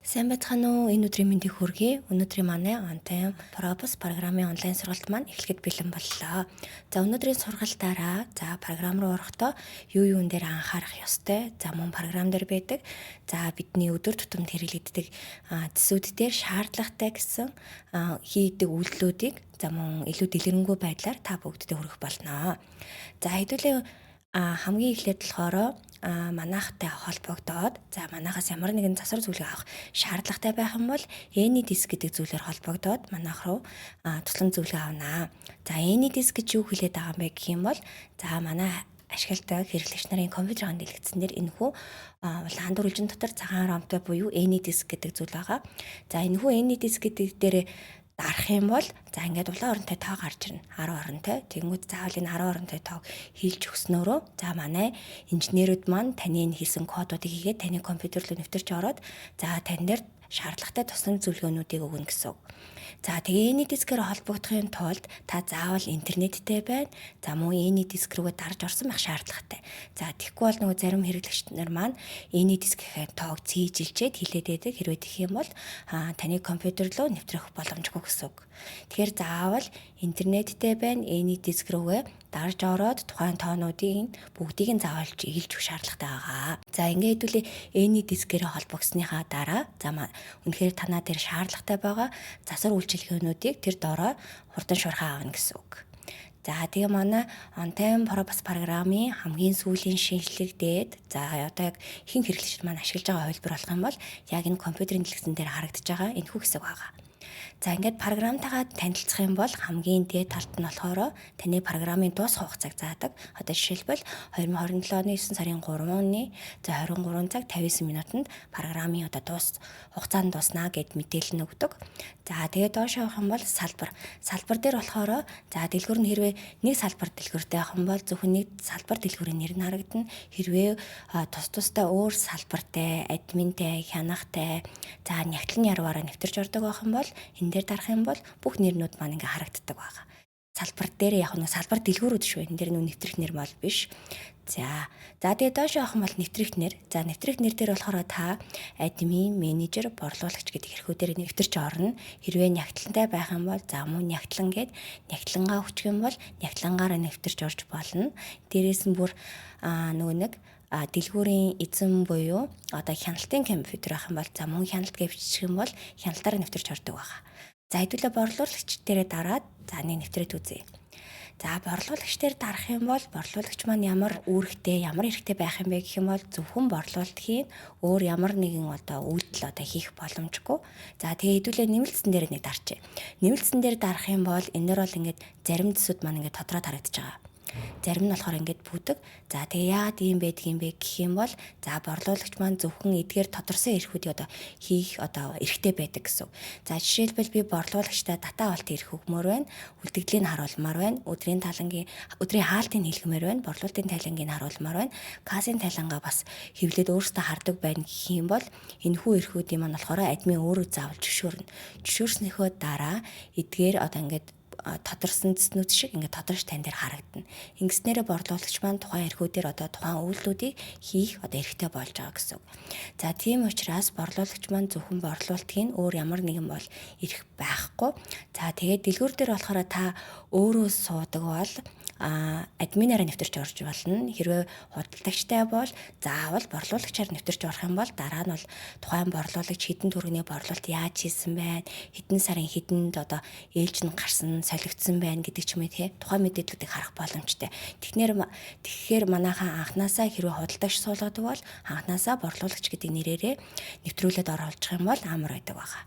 Сайн байцгаана уу? Энэ өдрийн мэндийг хүргэе. Өнөөдрийн манай онтайм Propus програмын онлайн сургалт маань эхлэхэд бэлэн боллоо. За өнөөдрийн сургалтаараа програм руу орохдоо юун дээр анхаарах ёстой? За мөн програм дээр байдаг. За бидний өдөр тутамд хэрэглэгддэг зэсүүд дээр шаардлагатай гэсэн хийдэг үйлдэлүүдийг за мөн илүү дэлгэрэнгүй байдлаар та бүгддээ хүргэх болно. За хэдүүлээ хамгийн эхлээд болохоор манайхтай холбогдоод манайхаас ямар нэгэн засвар зүйлийг авах шаардлагатай байх юм бол Any Disk гэдэг зүйлээр холбогдоод манайх руу туслан зөвлөгөө авнаа. За Any Disk гэж юу хэлээд байгаа юм бэ гэх юм бол манай ашигладаг хэрэглэгч нарын компьютерын дэлгэцэн дээр энэхүү улаан дүрэлжин дотор цагаан ромтой буюу Any Disk гэдэг зүйл байгаа. За энэхүү Any Disk гэдэг дээр дарах юм бол ингээд улаан оронтой тоо гарч ирнэ. 10 оронтой. Тэнгүүд заавал энэ 10 оронтой тоог хийлж өгснөөрөө манай инженерүүд маань таны энэ хийсэн кодуудыг хийгээд таны компьютер руу нэвтэрч ороод тань дээр шаардлагатай тусламж зөвлөгөөнүүдийг өгнө гэсэн үг. За тэгээ Any Disk-ээр холбогдохын тулд та заавал интернеттэй байна. За мөн Any Disk рүүгээ дарж орсон байх шаардлагатай. За тэгэхгүй бол зарим хэрэглэгч нар маань Any Disk-ийн тоог цээжилчээд хилээд байдаг. Хэрвээ тэгэх юм бол таны компьютер руу нэвтрэх боломжгүй гэсэн үг. Тэгэхээр заавал интернеттэй байна. Any Disk рүүгээ дарж ороод тухайн тоонуудын бүгдийг нь заавал ижилж өгөх шаардлагатай байгаа. За ингээд хэдүүлээ Any Disk-ээр холбогдсныхаа дараа үнэхээр танаа дээр шаардлагатай байгаа засвар үйлчилгээнүүдийг тэр доороо хурдан шуурхаа авна гэсэн үг. За тэгээ манай онтайм Propus програмын хамгийн сүүлийн шинжлэхдээд одоо яг хэн хэрэглэгчид маань ашиглаж байгаа хувилбар болох юм бол яг энэ компьютерийн дэлгэцэн дээр харагдаж байгаа энэхүү хэсэг байгаа. За ингээд програмтайгаа танилцах юм бол хамгийн дээд талд нь болохоор таны програмын дуусах хугацааг заадаг. Одоо жишээлбэл 2027 оны 9 сарын 3-ны 23 цаг 59 минутанд програмын хугацаанд дуснаа гэд мэдээлэл өгдөг. За тэгээд доош явах юм бол салбар дээр болохоор дэлгүүр нь хэрвээ нэг салбар дэлгүүртэй байх юм бол зөвхөн нэг салбар дэлгүүрийн нэр нь харагдана. Хэрвээ тусдаа өөр салбартай, админтай, хянахтай, нягтлан ярваараа нэвтэрч ордог байх юм бол энэ дээр дарах юм бол бүх нэрнүүд маань ингээ харагддаг байгаа. Салбар дээр яг нэг салбар дэлгүүрүүд шүү. Энэ дээр нэвтрэх нэр бол биш. За тэгээд доош явах юм бол нэвтрэх нэр. За нэвтрэх нэр дээр болохоор та админ, менежер, борлуулагч гэдэг хэрэгүүдээр нэвтэрч орно. Хэрвээ нягтлантай байх юм бол мөн нягтлан гэд нягтлангаа хүчих юм бол нягтлангаараа нэвтэрч орж болно. Дээрээс нь бүр дэлгүүрийн эзэн буюу хяналтын компьютер авах юм бол мөн хяналт гэж бичих юм бол хяналтаараа нэвтэрч ордог байгаа. За хэдүүлээ борлуулагч дээрээ дараад нэг нэвтрээд үзье. За борлуулагч дээр дарах юм бол борлуулагч маань ямар үүрэгтэй, ямар эрхтэй байх юм бэ гэх юм бол зөвхөн борлуулалт хийн өөр ямар нэгэн үйлдэл хийх боломжгүй. За тэгээ хэдүүлээ нэмэлтсэн дээр нэг дарчээ. Нэмэлтсэн дээр дарах юм бол энэ дээр бол ингээд зарим зэсүүд маань ингээд тодроод харагдаж байгаа. Зарим нь болохоор ингээд бүдэг. За тэгээ яагаад ийм байдаг юм бэ гэх юм бол борлуулагч маань зөвхөн эдгээр тодорсон эрхүүдийг хийх эрхтэй байдаг гэсэн. За жишээлбэл би борлуулагчтай дата авалт ирэх өгмөр байна. Үлдэгдлийг харуулмаар байна. Өдрийн хаалтыг хэлгэмээр байна. Борлуулалтын тайлангийг харуулмаар байна. Касын тайлангаа бас хэвлээд өөрөөсөө хардаг байна гэх юм бол энэхүү эрхүүдийн маань болохоор админ өөрөө заавал зөвшөөрнө. Зөвшөөрснөөхөө дараа эдгээр ингээд тодорсон зэснүүд шиг ингээд тодорч тань дээр харагдана. Ингэснээрээ борлуулагч маань тухайн эрхүүдээр тухайн үйлдэлүүдийг хийх эрхтэй болж байгаа гэсэн. За тийм учраас борлуулагч маань зөвхөн борлуулалтын өөр ямар нэгэн бол эрх байхгүй. За тэгээд дэлгүүр дээр болохоор та өөрөө суудаг бол админаараа нэвтэрч орж болно. Хэрвээ худалдагчтай бол заавал борлуулагчаар нэвтэрч орох юм бол дараа нь бол тухайн борлуулагч хэдэн төгрөгийн борлуулалт яаж хийсэн байна, хэдэн сарын хэдэнд ээлж нь гарсан, солигдсон байна гэдэг ч юм уу тухайн мэдээллүүдийг харах боломжтой. Тэгэхээр манайхаа анханасаа хэрвээ худалдагч суулгадаг бол анханасаа борлуулагч гэдэг нэрээрээ нэвтрүүлээд оруулах юм бол амар байдаг байгаа.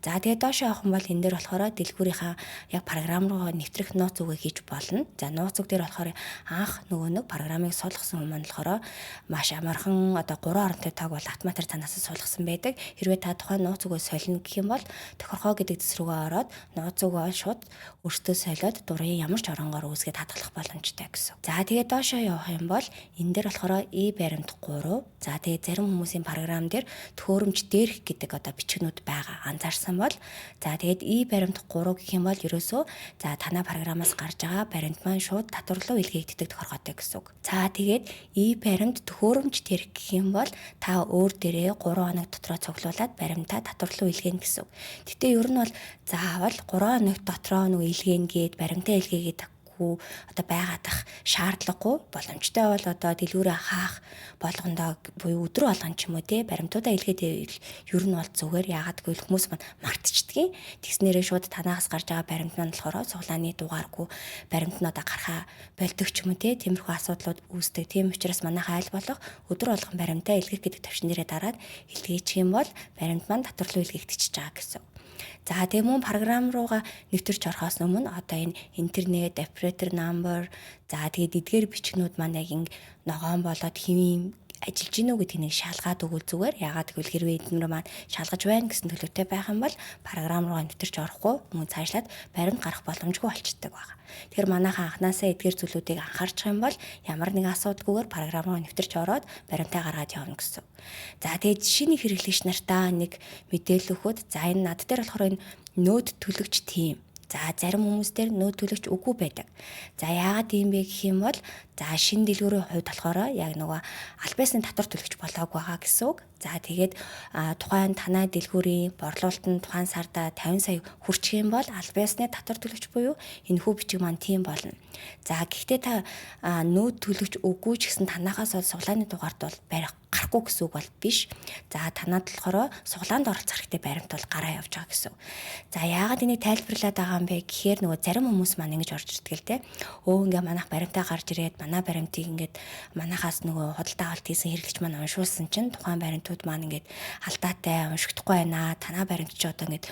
За тэгээд доош явах юм бол энэ дээр болохоор дэлгүүрийнхаа яг програм руу нэвтрэх нууц үгээ хийж болно. За нууц үг дээр болохоор анх нэг програмыг суулгасан хүмүүс болохоор маш амархан 3 оронтой тоог бол автоматар танаас суулгасан байдаг. Хэрвээ та тухайн нууц үгээ солино гэх юм бол тохиргоо гэдэг дэс рүүгээ ороод нууц үгээ шууд өөртөө солиод дурын ямар ч оронгоор үүсгээд хадгалах боломжтой гэсэн. За тэгээд доошоо явах юм бол энэ дээр болохоор баримт 3. За тэгээд зарим хүмүүсийн програм дээр төхөөрөмж дээрх гэдэг бичгнүүд байгаа. анзаарсан бол за тэгээд баримт 3 гэх юм бол ерөөсөө за танай програмаас гарч байгаа баримт маань шууд татвар руу илгээгддэг тохиолдолтой гэсэн үг. За тэгээд баримт төхөөрөмж тэр гэх юм бол та өөр дээрээ 3 хоног дотроо цуглуулад баримтаа татвар руу илгээнэ гэсэн үг. Гэтэ ер нь бол заавал 3 хоног дотроо нэг илгээнэ гээд баримтаа илгээгээд одоо байгаадах шаардлагагүй, боломжтой бол одоо дэлгүүрээ хаах болгондоо буюу өдрө болгон ч юм уу те баримтуудаа илгээд ер нь бол зүгээр, яагаад гэвэл хүмүүс маань мартчихдгийг. Тэгснээрээ шууд танаас гарч байгаа баримт маань болохоор цуглааны дугааргүй баримт нь одоо гарахаа болдог ч юм уу те, тиймэрхүү асуудлууд үүсдэг. Тийм учраас манайхаа аль болох өдрө болгон баримтаа илгээх гэдэг төвшин дээрээ дараад илгээчих юм бол баримт маань татвар руу илгээгдчихэж байгаа гэсэн. За тийм мөн програм руугаа нэвтэрч орохоос өмнө одоо энэ интернет, operator number, за тэгээд эдгээр бичгнүүд маань яг ногоон болоод хэвийн ажиллаж гинүү гэдгийг нэг шалгаад өгвөл зүгээр. Яагаад гэвэл хэрвээ эдгээр маань шалгаж байна гэсэн төлөвтэй байх юм бол програм руугаа нэвтэрч орохгүй мөн цаашлаад баримт гарах боломжгүй болчихдог байна. Тэгэхээр манайхан анханасаа эдгээр зүйлүүдийг анхаарчих юм бол ямар нэгэн асуудалгүйгээр програм руу нэвтэрч ороод баримтаа гаргаад явна гэсэн. За тэгээд шинэ хэрэглэгч нартаа нэг мэдээлэл өгөхөд за энэ над дээр болохоор энэ нөөд төлөгч тим. За зарим хүмүүс дээр нөөд төлөгч үгүй байдаг. За яагаад ийм бэ гэх юм бол за шинэ дэлгүүрийн хувьд болохоор яг нөгөө аль биесны татвар төлөгч болоогүй байгаа гэсэн үг. За тэгээд тухайн танай дэлгүүрийн борлуулалтанд тухайн сарда 50 сая хүрчих юм бол аль биесны татвар төлөгч буюу энэ хүү бичиг маань тийм болно. За гэхдээ та нөөд төлөгч үгүй ч гэсэн танахаас бол суглааны дугаард бол барих гарахгүй гэсэн үг бол биш. За танад болохоор суглаанд оролцох хэрэгтэй баримт бол гараа явж байгаа гэсэн үг. За яагаад энийг тайлбарлаад байгаа юм бэ гэхээр нөгөө зарим хүмүүс маань ингэж орж ирдэг л те. Ингээ манайх баримтаа гарч ирээд манай баримтыг ингээд манайхаас нөгөө худалдаа авалт хийсэн хэрэглэгч маань уншуулсан чинь тухайн баримтууд маань ингээд алдаатай уншигдахгүй байна. Танаа баримт чи одоо ингээд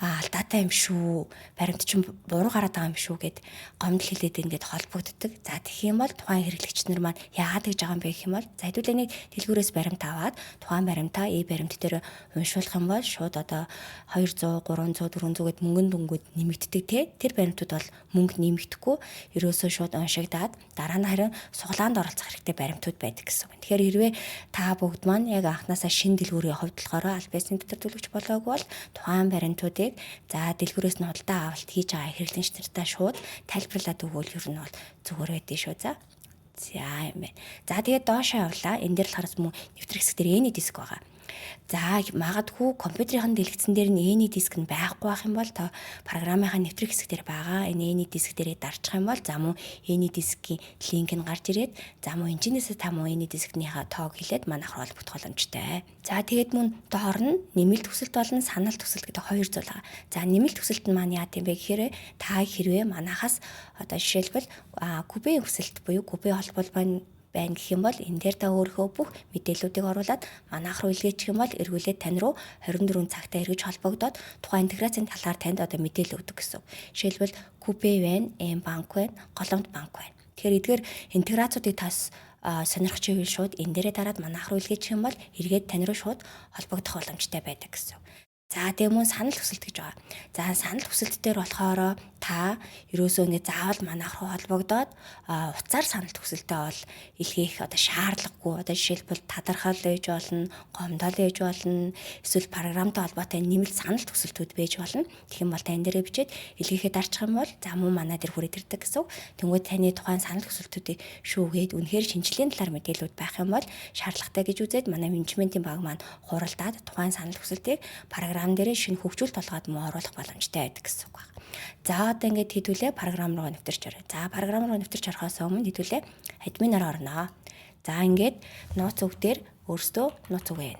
алдаатай юм шүү. Баримт чинь буруу гараад байгаа юм шүү гэд гомдол хэлээд ингээд холбогддог. За тэгэх юм бол тухайн хэрэглэгч нар маань яагаад гэж байгаа юм бэ гэх юм бол за хэдүүлээ нэг дэлгүүрээс баримт аваад тухайн баримтаа баримт дээр уншуулах юм бол шууд одоо 200, 300, 400 гэд мөнгөнд дүнгууд нэмэгддэг те. Тэр баримтууд бол мөнгө нэмэгдэхгүй ерөөсөө шууд уншигдаад дараа нь харин суглаанд оролцох хэрэгтэй баримтууд байдаг гэсэн үг. Тэгэхээр хэрвээ та бүгд маань яг анханасаа шинэ дэлгүүрийн хувьд болохоор аль биесны татвар төлөгч болоогүй бол тухайн баримтуудыг за дэлгүүрээс нь худалдаа авалт хийж байгаа хэрэглэгч нартаа шууд тайлбарлаад өгвөл ер нь бол зүгээр байдэн шүү. За юм байна. За тэгээд доошоо явлаа. Энэ дээр болохоор мөн нэвтрэх хэсэг дээр эний диск байгаа. За магадгүй компьютерийн дэлгэцэн дээр нь эний диск нь байхгүй байх юм бол та програмынхаа нэвтрэх хэсэг дээр байгаа энэ эний диск дээрээ дарчих юм бол за мөн эний дискийн линк нь гарч ирээд за мөн энэчнээсээ та мөн эний дискнийхаа тоог хэлээд манайх руу холбогдох боломжтой. За тэгээд мөн доор нь нэмэлт төсөлт болон санал төсөлт гэдэг хоёр зүйл байгаа. За нэмэлт төсөлт нь маань яа гэм бэ гэхээр та хэрвээ манайхаас одоо жишээлбэл купеийн төсөлт буюу купе холбоол байна гэх юм бол энэ дээр та өөрийнхөө бүх мэдээллүүдийг оруулаад манайх руу илгээчих юм бол эргүүлээд тань руу 24 цагтаа эргэж холбогдоод тухайн интеграцийн талаар танд одоо мэдээлэл өгдөг гэсэн. Жишээлбэл Купе байна, М-банк байна, Голомт банк байна. Тэгэхээр эдгээр интеграцуудыг тас сонирхч ивэл шууд энэ дээрээ дараад манайх руу илгээчих юм бол эргээд тань руу шууд холбогдох боломжтой байдаг гэсэн. За тийм мөн санал хүсэлт гэж байгаа. За санал хүсэлт дээр болохоор та ерөөсөө ингэ заавал манайх руу холбогдоод уцаар санал хүсэлтээ бол илгээх одоо шаардлагагүй. Одоо жишээлбэл тадархал ээж болно, гомдол ээж болно, эсвэл програмтай холбоотой нэмэлт санал хүсэлтүүд байж болно. Тэгэх юм бол та энэ дээрээ бичээд илгээхэд дарчих юм бол за мөн манай дээр хүрээд ирдэг гэсэн. Тэнгүүд таны тухайн санал хүсэлтүүдийг шүүгээд үнэхээр шинжилгээний талаар мэдээлүүд байх юм бол шаардлагатай гэж үзээд манай менежментийн баг маань хуралдаад тухайн санал хүсэлтийг програм дээрээ шинэ хөгжүүлэлт толгойд мөн оруулах боломжтой байдаг гэсэн үг байна. За одоо ингээд хэдүүлээ програм руу нэвтэрч орё. За програм руу нэвтэрч орохоос өмнө хэдүүлээ админаар орно. За ингээд нууц үг дээр өөрсдөө нууц үгэй.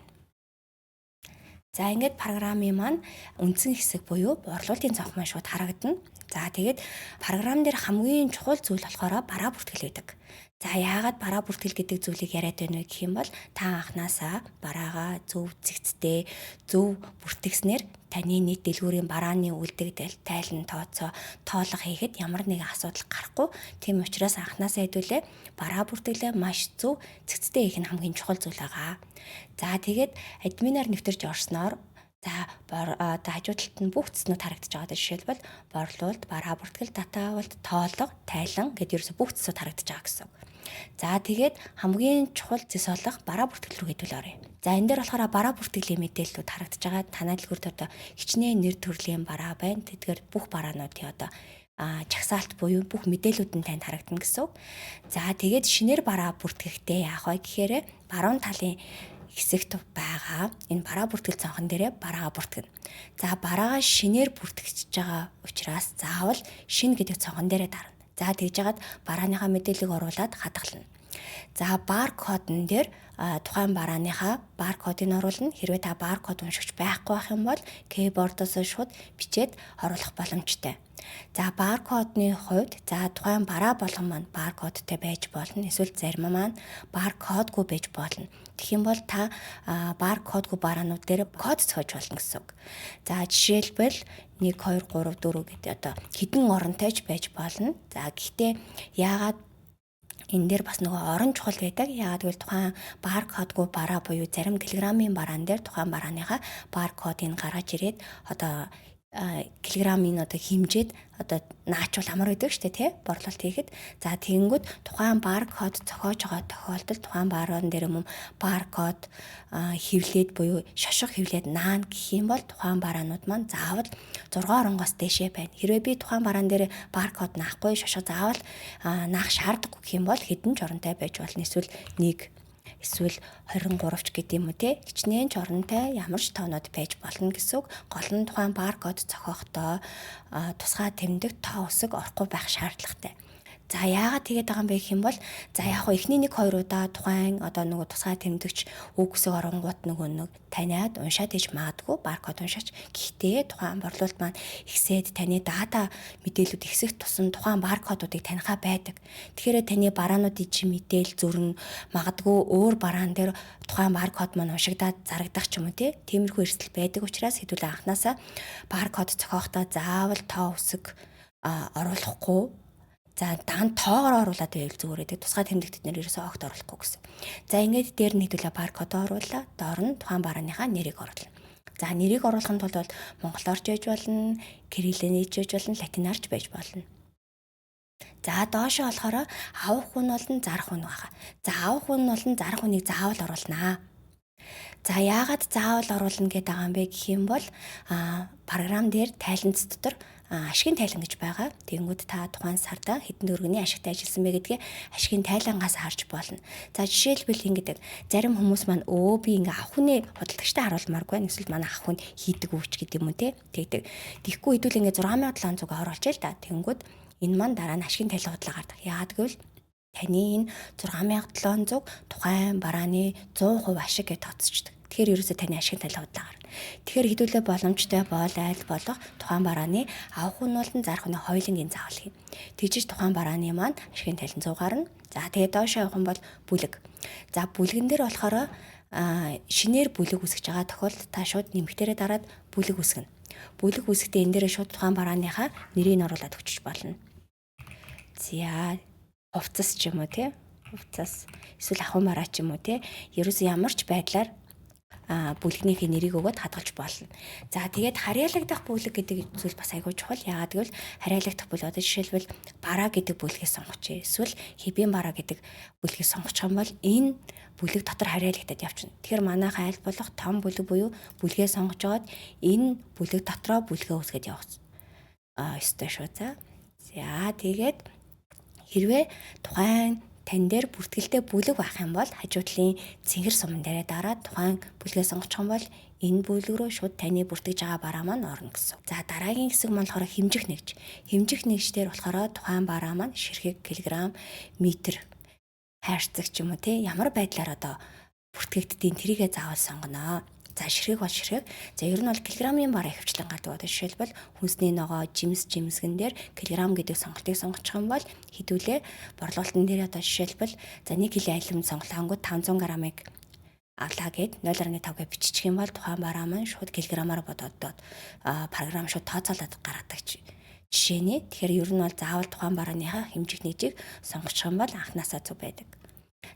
За ингээд програмын маань үндсэн хэсэг буюу борлуулалтын цонх маань шууд харагдана. За тэгээд програм дээр хамгийн чухал зүйл болохоор бараа бүртгэл байдаг. За яагаад бараа бүртгэл гэдэг зүйлийг яриад байна вэ гэх юм бол та анханасаа бараагаа зөв зэгцтэй зөв бүртгэснээр таны нийт дэлгүүрийн барааны үлдэгдэл, тайлан тооцоо, тоолго хийхэд ямар нэгэн асуудал гарахгүй. Тийм учраас анханасаа хэдүүлээ бараа бүртгэлээ маш зөв зэгцтэй хийх нь хамгийн чухал зүйл байгаа. За тэгээд админаар нэвтэрч орсноор хажуу талд нь бүх цэснүүд харагдаж байгаа. Жишээлбэл борлуулалт, бараа бүртгэл, дата авалт, тоолго, тайлан гэдээ ерөөсө бүх цэсүүд харагдаж байгаа гэсэн. За тэгээд хамгийн чухал зэс болох бараа бүртгэл рүү хэдүүл оръё. За энэ дээр болохоор бараа бүртгэлийн мэдээллүүд харагдаж байгаа. Танай дэлгүүрт одоо хичнээн нэр төрлийн бараа байна. Тэдгээр бүх бараануудын одоо чагсаалт буюу бүх мэдээлүүд нь танд харагдана гэсэн үг. За тэгээд шинээр бараа бүртгэхдээ яах вэ гэхээр баруун талын хэсэгт байгаа энэ бараа бүртгэл цонхон дээрээ бараагаа бүртгэнэ. За бараагаа шинээр бүртгэж байгаа учраас заавал шин гэдэг цонхон дээрээ дарна. За тэгж яагаад барааныхаа мэдээллийг оруулаад хадгална. За баркодн дээр тухайн барааныхаа баркодыг оруулна. Хэрвээ та баркод уншигч байхгүй байх юм бол кейбордоос шууд бичээд оруулах боломжтой. За баркодны хувьд за тухайн бараа болгон маань баркодтай байж болно. Эсвэл зарим маань баркодгүй байж болно. Тэгэх юм бол та баркодгүй бараанууд дээр код зохиож болно гэсэн үг. За жишээлбэл 1 2 3 4 гэдэг одоо хэдэн оронтойч байж болно. За гэхдээ яагаад энэ дээр бас нөгөө орон чухал байдаг. Яагаад гэвэл тухайн баркодгүй бараа буюу зарим килограммын бараан дээр тухайн барааныхаа баркодыг гаргаж ирээд одоо килограммын одоо хэмжээд одоо наачвал амар байдаг шүү дээ тий борлуулалт хийхэд. За тэгэнгүүт тухайн баркод зохиож байгаа тохиолдолд тухайн бараан дээр юм баркод хэвлээд буюу шошго хэвлээд наана гэх юм бол тухайн бараанууд маань заавал 6 оронгоос дээшээ байна. Хэрвээ би тухайн бараан дээр баркод наахгүй шошго заавал наах шаардлагагүй гэх юм бол хэдэн ч оронтой байж болно. Эсвэл 1 эсвэл 23 ч гэдэг юм уу те хичнээн ч оронтой ямар ч тоонууд байж болно гэсэн үг. Гол нь тухайн баркод зохиохдоо тусгай тэмдэг тоо үсэг орохгүй байх шаардлагатай. За яагаад тэгээд байгаа юм бэ гэх юм бол за яг хоо эхний 1-2 удаа тухайн одоо нөгөө тусгай тэмдэгч үг үсэг оронгууд нөгөө таниад уншаад иж магадгүй баркод уншаач. Гэхдээ тухайн борлуулалт маань ихсээд таны дата мэдээлүүд ихсэх тусам тухайн баркодуудыг танихаа байдаг. Тэгэхээр таны бараануудын чи мэдээл зүрн магадгүй өөр бараан дээр тухайн баркод маань уншигдаад зарагдах ч юм уу тиймэрхүү эрсдэл байдаг учраас хэдүүлээ анханасаа баркод зохиохдоо заавал тоо үсэг оруулахгүй. За дан тоогоор оруулаад байвал зүгээр гэдэг. Тусгай тэмдэгтд нэр ерөөсөө огт оруулахгүй гэсэн. За ингээд дээр нь хэдүүлээ баркод оруулаа. Доор нь тухайн барааныхаа нэрийг оруулна. За нэрийг оруулахын тулд бол монголоор ч байж болно, кириллээр ч байж болно, латинаар ч байж болно. За доошоо болохоор авах хүн болон зарах хүн байгаа. За авах хүн болон зарах хүнийг заавал оруулнаа. За яагаад заавал оруулна гэдэг байгаа юм бэ гэх юм бол програм дээр тайланц дотор ашигын тайлан гэж байгаа. Тэгэнгүүт та тухайн сарда хэдэн төгрөгийн ашигтай ажилласан бэ гэдгээ ашигын тайлангаас харж болно. За жишээлбэл ингэдэг. Зарим хүмүүс маань би ингээ авах хүнээ худалдагчтай харуулмааргүй байна. Эсвэл манай авах хүн хийдэг үуч гэдэг юм уу те. Тэгдэг. Тэгэхгүй хэдүүл ингээ 6700 оруулж л да. Тэгэнгүүт энэ маань дараа нь ашигын тайлан худлаа гардаг. Яагаад гэвэл таны энэ 6700 тухайн барааны 100% ашиг гэж тооцогддог. Тэгэхээр ерөөсөө таны ашигын тайлан худлаа гарна. Тэгэхээр хэдүүлээ боломжтой бол айл болох тухайн барааны авах хүн болон зарах хүний хоёулангийн заавал хий. Тэгжиж тухайн барааны маань ашигын тайлан 100 гарна. За тэгээд доошоо явах юм бол бүлэг. За бүлгэн дээр болохоор шинээр бүлэг үсгэж байгаа тохиолдолд та шууд нэмэгтэрээ дараад бүлэг үсгэнэ. Бүлэг үсгэхдээ энэ дээр шууд тухайн барааныхаа нэрийг оруулаад өгчих болно. За хувцас ч юм уу те. Хувцас эсвэл ахуйн бараа ч юм уу те. Ерөөсөө ямар ч байдлаар бүлгнийхээ нэрийг өгөөд хадгалж болно. За тэгээд харьяалагдах бүлэг гэдэг зүйл бас айгүй чухал. Яагаад гэвэл харьяалагдах бүлэг одоо жишээлбэл бараа гэдэг бүлгийг сонгоч. Эсвэл хэвийн бараа гэдэг бүлгийг сонгочих юм бол энэ бүлэг дотор харьяалагдаад явчихна. Тэгэхээр манайхаа аль болох том бүлэг буюу бүлгээ сонгож аваад энэ бүлэг дотроо бүлгээ үсгээд явах ёстой шүү. За тэгээд хэрвээ тухайн тань дээр бүртгэлтэй бүлэг байх юм бол хажуудлын цэнгэр суман дээрээ дараад тухайн бүлгээ сонгочих юм бол энэ бүлэг рүү шууд таны бүртгэж байгаа бараа маань орно гэсэн. За дараагийн хэсэг маань болохоор хэмжих нэгж. Хэмжих нэгж дээр болохоор тухайн бараа маань ширхэг килограмм, метр хайрцаг ч юм уу те ямар байдлаар одоо бүртгэгддгийг тэрийгэ заавал сонгоно. За ширхэг бол ширхэг. За ер нь бол килограммын бараа хөвчлэн гардаг. Одоо жишээлбэл хүнсний ногоо, жимсгэн дээр килограмм гэдэг сонголтыг сонгочих юм бол хэдүүлээ борлуулалтын дээр одоо жишээлбэл за 1 кг айлмд сонголонгууд 500 грамыг авлаа гэд 0.5 гэж биччих юм бол тухайн бараа маань шууд килограммаар бодоод програм шууд тооцоолоод гаргадаг жишээний. Тэгэхээр ер нь бол заавал тухайн барааныхаа хэмжих нэгжийг сонгочих юм бол анханасаа зөв байдаг.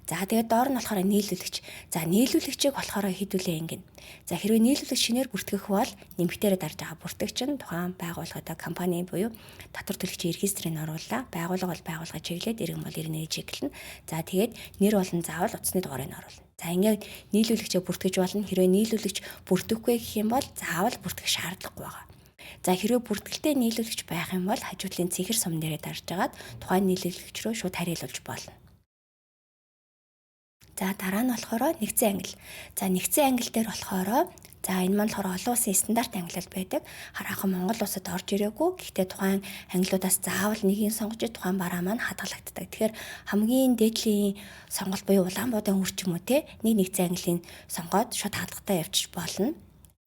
За тэгээд доор нь болохоор нийлүүлэгч. За нийлүүлэгчийг болохоор хэдүүлээ ингэн. За хэрвээ нийлүүлэгч шинээр бүртгэх бол нэмэгдээрээ дарж байгаа бүртгэгч нь тухайн байгууллагатай компани буюу татвар төлөгчийн регистрийг оруулаа. Байгууллага бол байгууллага чиглээд, иргэн бол иргэнээр чиглэнэ. За тэгээд нэр болон заавал утасны дугаарыг оруулна. За ингээд нийлүүлэгчээ бүртгэж болно. Хэрвээ нийлүүлэгч бүртгэхгүй гэх юм бол заавал бүртгэх шаардлагагүй байгаа. За хэрвээ бүртгэлтэй нийлүүлэгч байх юм бол хажуудлын цэгэр сум нэрээр дарж агаад тухайн нийлүүлэгч рүү шууд хариулуулж болно. За дараа нь болохоор нэгдсэн англи. За нэгдсэн англи дээр болохоор энэ маань болохоор олон улсын стандарт англи байдаг. Хараахан Монгол улсад орж ирээгүй. Гэхдээ тухайн ангилуудаас заавал нэгийг сонгож тухайн бараа маань хадгалагддаг. Тэгэхээр хамгийн дээдлийн сонголт буюу Улаанбуудын үр ч юм уу нэг нэгдсэн английн сонгоод шууд хадгалалтаа явчих болно.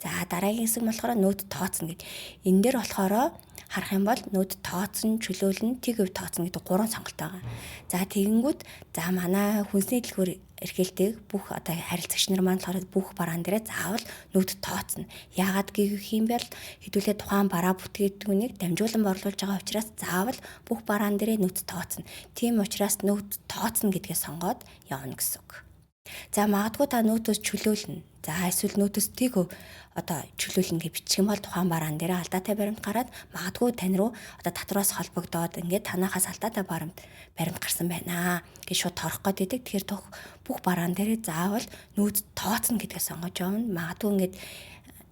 За дараагийн хэсэг болохоор нөөд тооцно гэдэг. Энэ дээр болохоор харах юм бол нөөд тооцсон, чөлөөлнө, тэг өв тооцно гэдэг 3 сонголт байгаа. За тэгэнгүүт манай хүнсний дэлгүүр эрхэлдэг бүх харилцагч нар маань болохоор бүх бараан дээрээ заавал нөөд тооцно. Яагаад гэх юм бол хэдүүлээ тухайн бараа бүтгээгдэхүүнийг дамжуулан борлуулж байгаа учраас заавал бүх бараан дээрээ нөөд тооцно. Тийм учраас нөөд тооцно гэдгээ сонгоод явна гэсэн үг. За магадгүй та нөөдөөс чөлөөлнө. За эсвэл нөөдөөс тэг чөлөөлнө гэж бичих юм бол тухайн бараан дээр алдаатай баримт гараад магадгүй тань руу татвараас холбогдоод ингээд танахаас алдаатай баримт гарсан байна гэж шууд торох гээд идэг. Тэгэхээр бүх бараан дээр заавал нөөд тооцно гэдгээ сонгож явна. Магадгүй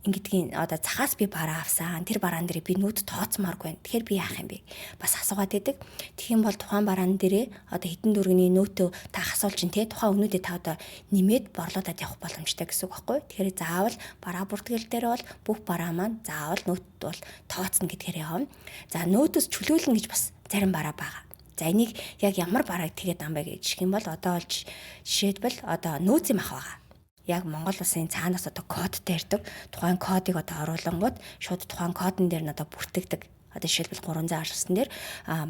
ингэдгийн захаас би бараа авсан. Тэр бараан дээр би нөөд тооцмааргүй байна. Тэгэхээр би яах юм бэ? Бас асуугаад идэг. Тэгэх юм бол тухайн бараан дээрээ хэдэн дөрөвний нөөтөө та асуулж чинь тухайн өмнөдөө та нэмээд борлуулад явах боломжтой гэсэн үг байхгүй. Тэгэхээр заавал бараа бүртгэл дээр бол бүх бараа маань заавал нөөд бол тооцно гэдгээр явна. За нөөдөөс чөлөөлнө гэж бас зарим бараа байгаа. За энийг яг ямар барааг тэгээд ам бэ гэж юм бол жишээлбэл нөөцийн мах байгаа. Яг Монгол улсын цаанаас кодтай ирдэг. Тухайн кодыг оруулангууд шууд тухайн кодн дээр нь бүртгэдэг. Жишээлбэл 319 дээр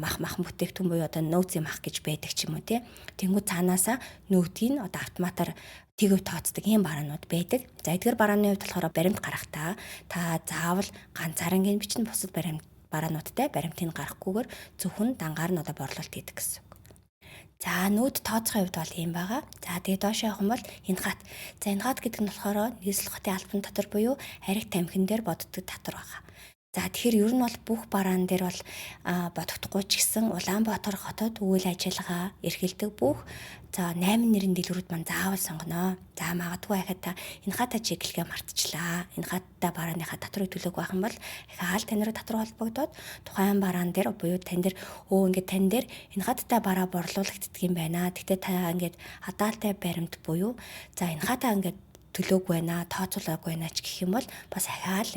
мах бүтээгдэхүүн буюу нөөцийн мах гэж байдаг ч юм уу тий. Тэнгүүд цаанаасаа нөөдийг автоматар тэгв тооцдог ийм бараанууд байдаг. За эдгээр барааны хувьд болохоор баримт гаргахтаа та заавал ганцаараа бичнэ, бусад бараануудтай баримтыг гаргахгүйгээр зөвхөн дангаар нь борлуулалт хийдэг гэсэн. За нөөд тооцохын хувьд бол ийм байгаа. За тэгээд доошоо явах юм бол энэ хат. За энэ хат гэдэг нь болохоор нийслэл хотын албан татвар буюу ариг тамхин дээр боддог татвар байгаа. За тэгэхээр ер нь бол бүх бараан дээр бол бодогдохгүй ч гэсэн Улаанбаатар хотод үйл ажиллагаа эрхэлдэг бүх 8 нэрийн дэлгүүрүүд маань заавал сонгоно. За магадгүй ахад энэ хата чиглэгээ мартчихлаа. Энэ хаттай барааныхаа татварыг төлөөг байх юм бол хаал тань руу татвар холбогдоод тухайн бараан дээр буюу тань дээр тань дээр энэ хаттай бараа борлуулагддаг юм байна. Тэгтээ та хадаалтай баримт буюу энэ хата төлөөгүй байна, тооцоолоогүй байна ч гэх юм бол бас ахаал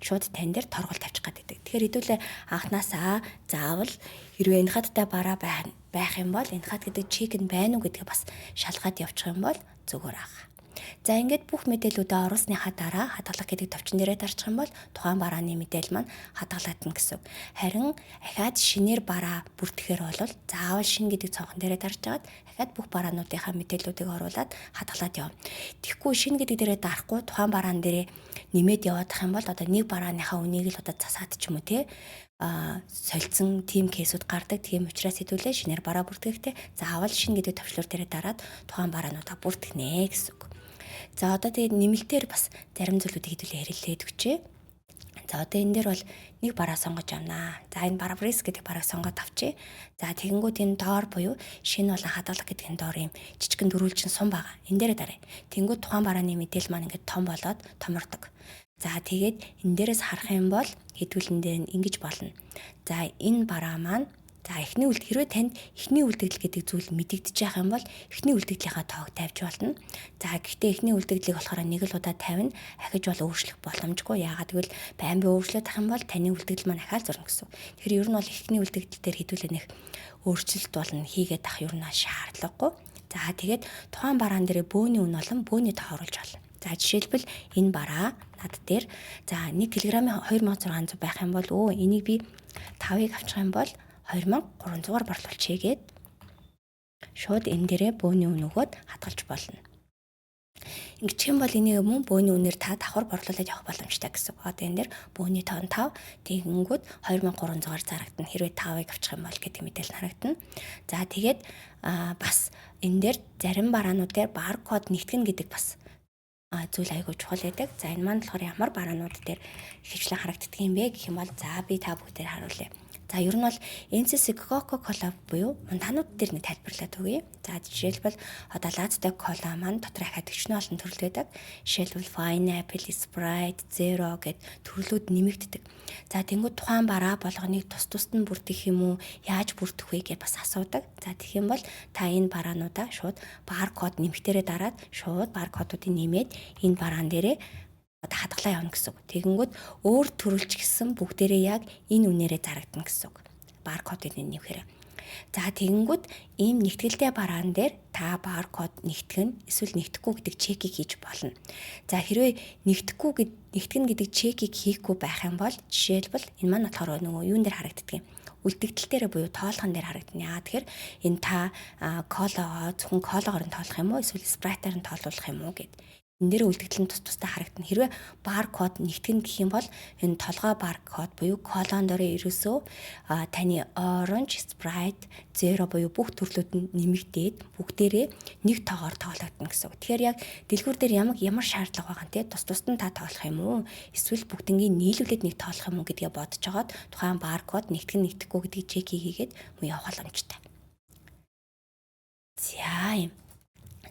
шууд тань дээр торгол тавьчих гэдэг. Тэгэхээр хэдүүлээ анханасаа заавал хэрвээ энэ хаттай бараа байх юм бол энэ хат гэдэг чек нь байна уу гэдгээ бас шалгаад явчих юм бол зүгээр аа. За бүх мэдээллүүдээ оруулсныхаа дараа хадгалах гэдэг товчон дээрээ дарчих юм бол тухайн барааны мэдээлэл маань хадгалагдана гэсэн. Харин ахаад шинээр бараа бүртгэхээр бол заавал шинэ гэдэг цонхон дээрээ дарж агаад ахаад бүх бараануудынхаа мэдээллүүдийг оруулаад хадгалаад явна. Тэгэхгүй шинэ гэдэг дээрээ дарахгүй тухайн бараан дээрээ нэмээд яваадах юм бол нэг барааныхаа үнийг л засаад ч юм уу солилцсон тим кейсүүд гардаг. Тийм учраас хэдүүлээ шинээр бараа бүртгэхдээ заавал шинэ гэдэг төвчлөр дээрээ дараад тухайн бараануудаа бүртгэнэ гэсэн үг. За тэгээд нэмэлтээр бас зарим зүйлүүдийг хэдүүлээ ярилцээд өгчээ. За энэ дээр бол нэг бараа сонгож авнаа. За энэ барбарис гэдэг барааг сонгоод авчээ. За тэгэнгүүт энэ доор буюу шинэ болон хадгалах гэдэг энэ доор юм жижигэн дөрвөлжин сум байгаа. Энэ дээрээ дараа. Тэнгүүд тухайн барааны мэдээлэл маань том болоод томордог. За тэгээд энэ дээрээс харах юм бол хэдүүлэн дээр ингэж болно. За энэ бараа маань эхний хэрвээ танд эхний үлдэгдэл гэдэг зүйл мэдэгдэж байгаа юм бол эхний үлдэгдлийнхаа тоог тавьж болно. За гэхдээ эхний үлдэгдлийг болохоор нэг л удаа тавина. Ахиж бол өөрчлөх боломжгүй. Яагаад гэвэл байн өөрчлөлт ах юм бол таны үлдэгдэл маань ахаал зурна гэсэн. Тэгэхээр ер нь бол эхний үлдэгдэл дээр хэдүүлээ нэг өөрчлөлт болно хийгээд ах ер нь шаардлагагүй. За тэгээд тухайн бараан дээр бөөний үн болон бөөний тоо оруулж болно. За жишээлбэл энэ бараа над дээр 1 кг-ийн 2600 байх юм бол энийг би 5-ыг авчих юм бол 2300-аар борлуулчихъя гэд шууд энэ дээрээ бөөний үн өгөөд хадгалж болно. Ингэчих юм бол энийг мөн бөөний үнээр та давхар борлуулаад явах боломжтой гэсэн. Одоо энэ дэр бөөний тоон 5 тэгэнгүүт 2300-аар зарагдана. Хэрвээ 5-ыг авчих юм бол гэдэг мэдээлэл харагдана. За тэгээд бас энэ дээр зарим бараанууд дээр баркод нэгтгэн гэдэг бас зүйл айгүй чухал байдаг. За энэ маань болохоор ямар бараанууд дээр хөвчлэн харагддаг юм бэ гэх юм бол за би та бүгдээр харуулъя. За ер нь бол NCC Coca-Cola буюу ундаанууд дээр нэг тайлбарлаад өгье. За жишээлбэл одоо лазтай кола маань дотор ахаад өчнө олон төрөл байдаг. Жишээлбэл Pineapple, Sprite, Zero гэд төрлүүд нэмэгддэг. За тэнгууд тухайн бараа болгоныг тус-тусд нь бүрдэх юм уу? Яаж бүрдэх вэ гэж бас асуудаг. За тэгэх юм бол та энэ бараануудаа шууд баркод нэмэгтэрээ дараад шууд баркодуудыг нэмээд энэ бараан дээрээ хадгалаа явна гэсэн үг. Тэгэнгүүт өөр төрүүлч гэсэн бүгдээрээ яг энэ үнээрээ зарагдана гэсэн үг. Баркодыг нэмэхээр. За тэгэнгүүт ийм нэгтгэлтэй бараан дээр та баркод нэгтгэн эсвэл нэгтгэхгүй гэдэг чекийг хийж болно. За хэрвээ нэгтгэн гэдэг чекийг хийхгүй байх юм бол жишээлбэл энэ маань болохоор нөгөө юун дээр харагддаг юм. Үлдэгдэл дээр буюу тоолгон дээр харагдана. Яа тэгэхээр энэ та колоо зөвхөн колоогоор нь тоолох юм уу эсвэл спрайтаар нь тоолуулах юм уу гэд. Энэ дээр үлдэгдэл нь тус-тустай харагдана. Хэрвээ баркод нэгтгэн гэх юм бол энэ толгой баркод буюу колон дээрээ ерөөсөө таны orange, Sprite, Zero буюу бүх төрлүүд нь нэмэгдээд бүгдээрээ нэг тоогоор тоологдно гэсэн үг. Тэгэхээр яг дэлгүүр дээр ямар шаардлага байгаа нь те тус-тусд нь та тоолох юм уу? Эсвэл бүгднийг нийлүүлээд нэг тоолох юм уу гэдгээ бодож жагаад тухайн баркод нэгтгэн нэгдэхгүй гэдгийг чек хийгээд мөн явах боломжтой.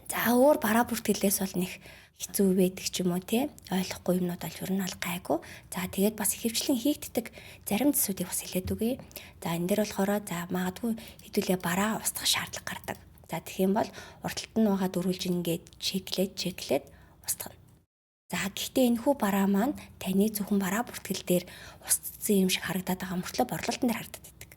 За өөр бараа бүртгэлээс бол нэг хэцүү байдаг ч юм уу те ойлгохгүй юмнууд аль юу нь ал гайгүй. За тэгээд бас ихэвчлэн хийгддэг зарим зүйлсүүдийг бас хэлээд үгүй. За энэ дээр болохоор за магадгүй хэдүүлээ бараа устгах шаардлага гардаг. За тэгэх юм бол урталт нь байгаа дөрвөлж ингээд чеклээд устгана. За гэхдээ энэхүү бараа маань таны зөвхөн бараа бүртгэл дээр устцсан юм шиг харагдаад байгаа мөртлөө борлуулалтын дээр харагдаад байдаг.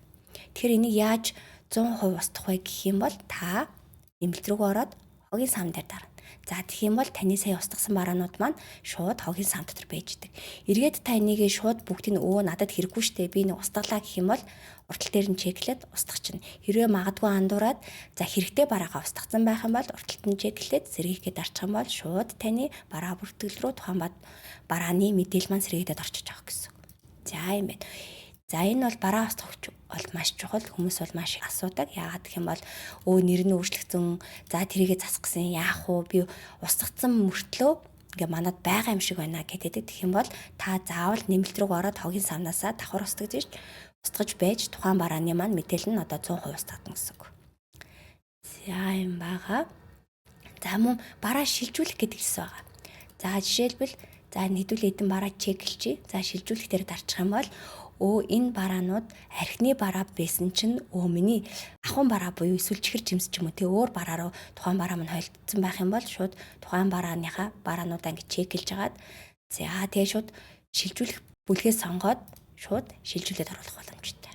Тэгэхээр энийг яаж 100% устгах вэ гэх юм бол та нэмэлт рүү ороод хогийн сан дээр дарна. За тэгэх юм бол таны сая устгасан бараанууд маань шууд хогийн сан дотор байждаг. Эргээд та энийгээ шууд бүгдийг надад хэрэггүй штэ би нэг устгалаа гэх юм бол уртал дээр нь чеклээд устгах чинь. Хэрвээ магадгүй андуураад за хэрэгтэй бараагаа устгацсан байх юм бол урталт нь чеклээд сэргийхгээ дарчих юм бол шууд таны бараа бүртгэл рүү тухайн барааны мэдээлэл маань сэргийдэд орчиж байгаа гэсэн. За юм байна. За энэ бол бараа устгах бол маш чухал. Хүмүүс бол маш их асуудаг. Яагаад гэх юм бол нэр нь өөрчлөгдсөн. За тэрийгэ засгасан яах вэ? Би устгацсан мөртлөө ингээ манад байгаа юм шиг байна гэдэг. Тэгэх юм бол та заавал нэмэлт рүү ороод хогийн самнасаа давхар устгаж байж тухайн барааны маань мэдээлэл нь одоо 100% устгагдана гэсэн үг. За юм байгаа. За мөн бараа шилжүүлэх гэдэг хэлсэн байгаа. За жишээлбэл хэдүүлээ эдэн бараа чеклчи. За шилжүүлэх дээр дарчих юм бол энэ бараанууд архины бараа байсан чинь миний ахуйн бараа буюу эсвэл чихэр жимс ч юм уу өөр бараа руу тухайн бараа мань холилдсон байх юм бол шууд тухайн барааныхаа бараануудаа ингэ чеклж агаад за тэгээ шууд шилжүүлэх бүлгээ сонгоод шууд шилжүүлээд оруулах боломжтой.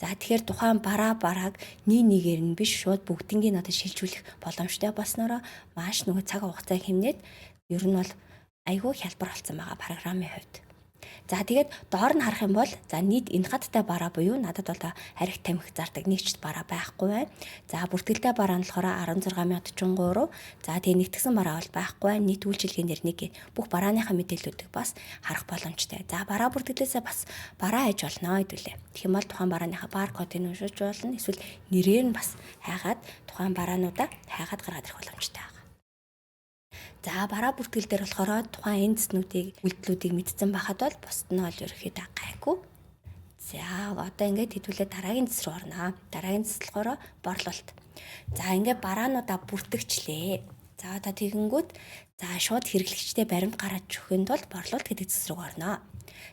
За тэгэхээр тухайн барааг нэгээр нь биш шууд бүгднийг надад шилжүүлэх боломжтой болсноороо маш нөгөө цаг хугацаа хэмнээд ер нь бол айгүй хялбар болсон байгаа програмын хувьд. За тэгээд доор нь харах юм бол за нийт энэ хаттай бараа буюу надад бол арх тамхи зардаг нэгчт бараа байхгүй байна. За бүртгэлтэй бараа нь болохоор 16043. За тэгээд нэгтгсэн бараа бол байхгүй байна. Нийт үйлчилгээнээр нэг бүх барааныхаа мэдээллүүдийг бас харах боломжтой. За бараа бүртгэлээсээ бас бараа аж болно хэдүүлээ. Тэгэх юм бол тухайн барааныхаа баркодыг уншиж болно. Эсвэл нэрээр нь бас хайгаад тухайн бараануудаа хайгаад гаргаад ирэх боломжтой. За бараа бүртгэл дээр болохоор тухайн эндснүүдийг үйлдэлүүдийг мэдсэн байхад бол бусд нь олж ерөөхдөө гайгүй. За одоо ингээд хэдүүлээ дараагийн дэс рүү орноо. Дараагийн дэс болохоор борлуулалт. За ингээд бараануудаа бүртгэгчлээ. За одоо тэгэнгүүт за шууд хэрэглэгчтэй баримт гаргаж өгөхийн тулд борлуулалт гэдэг дэс рүү орноо.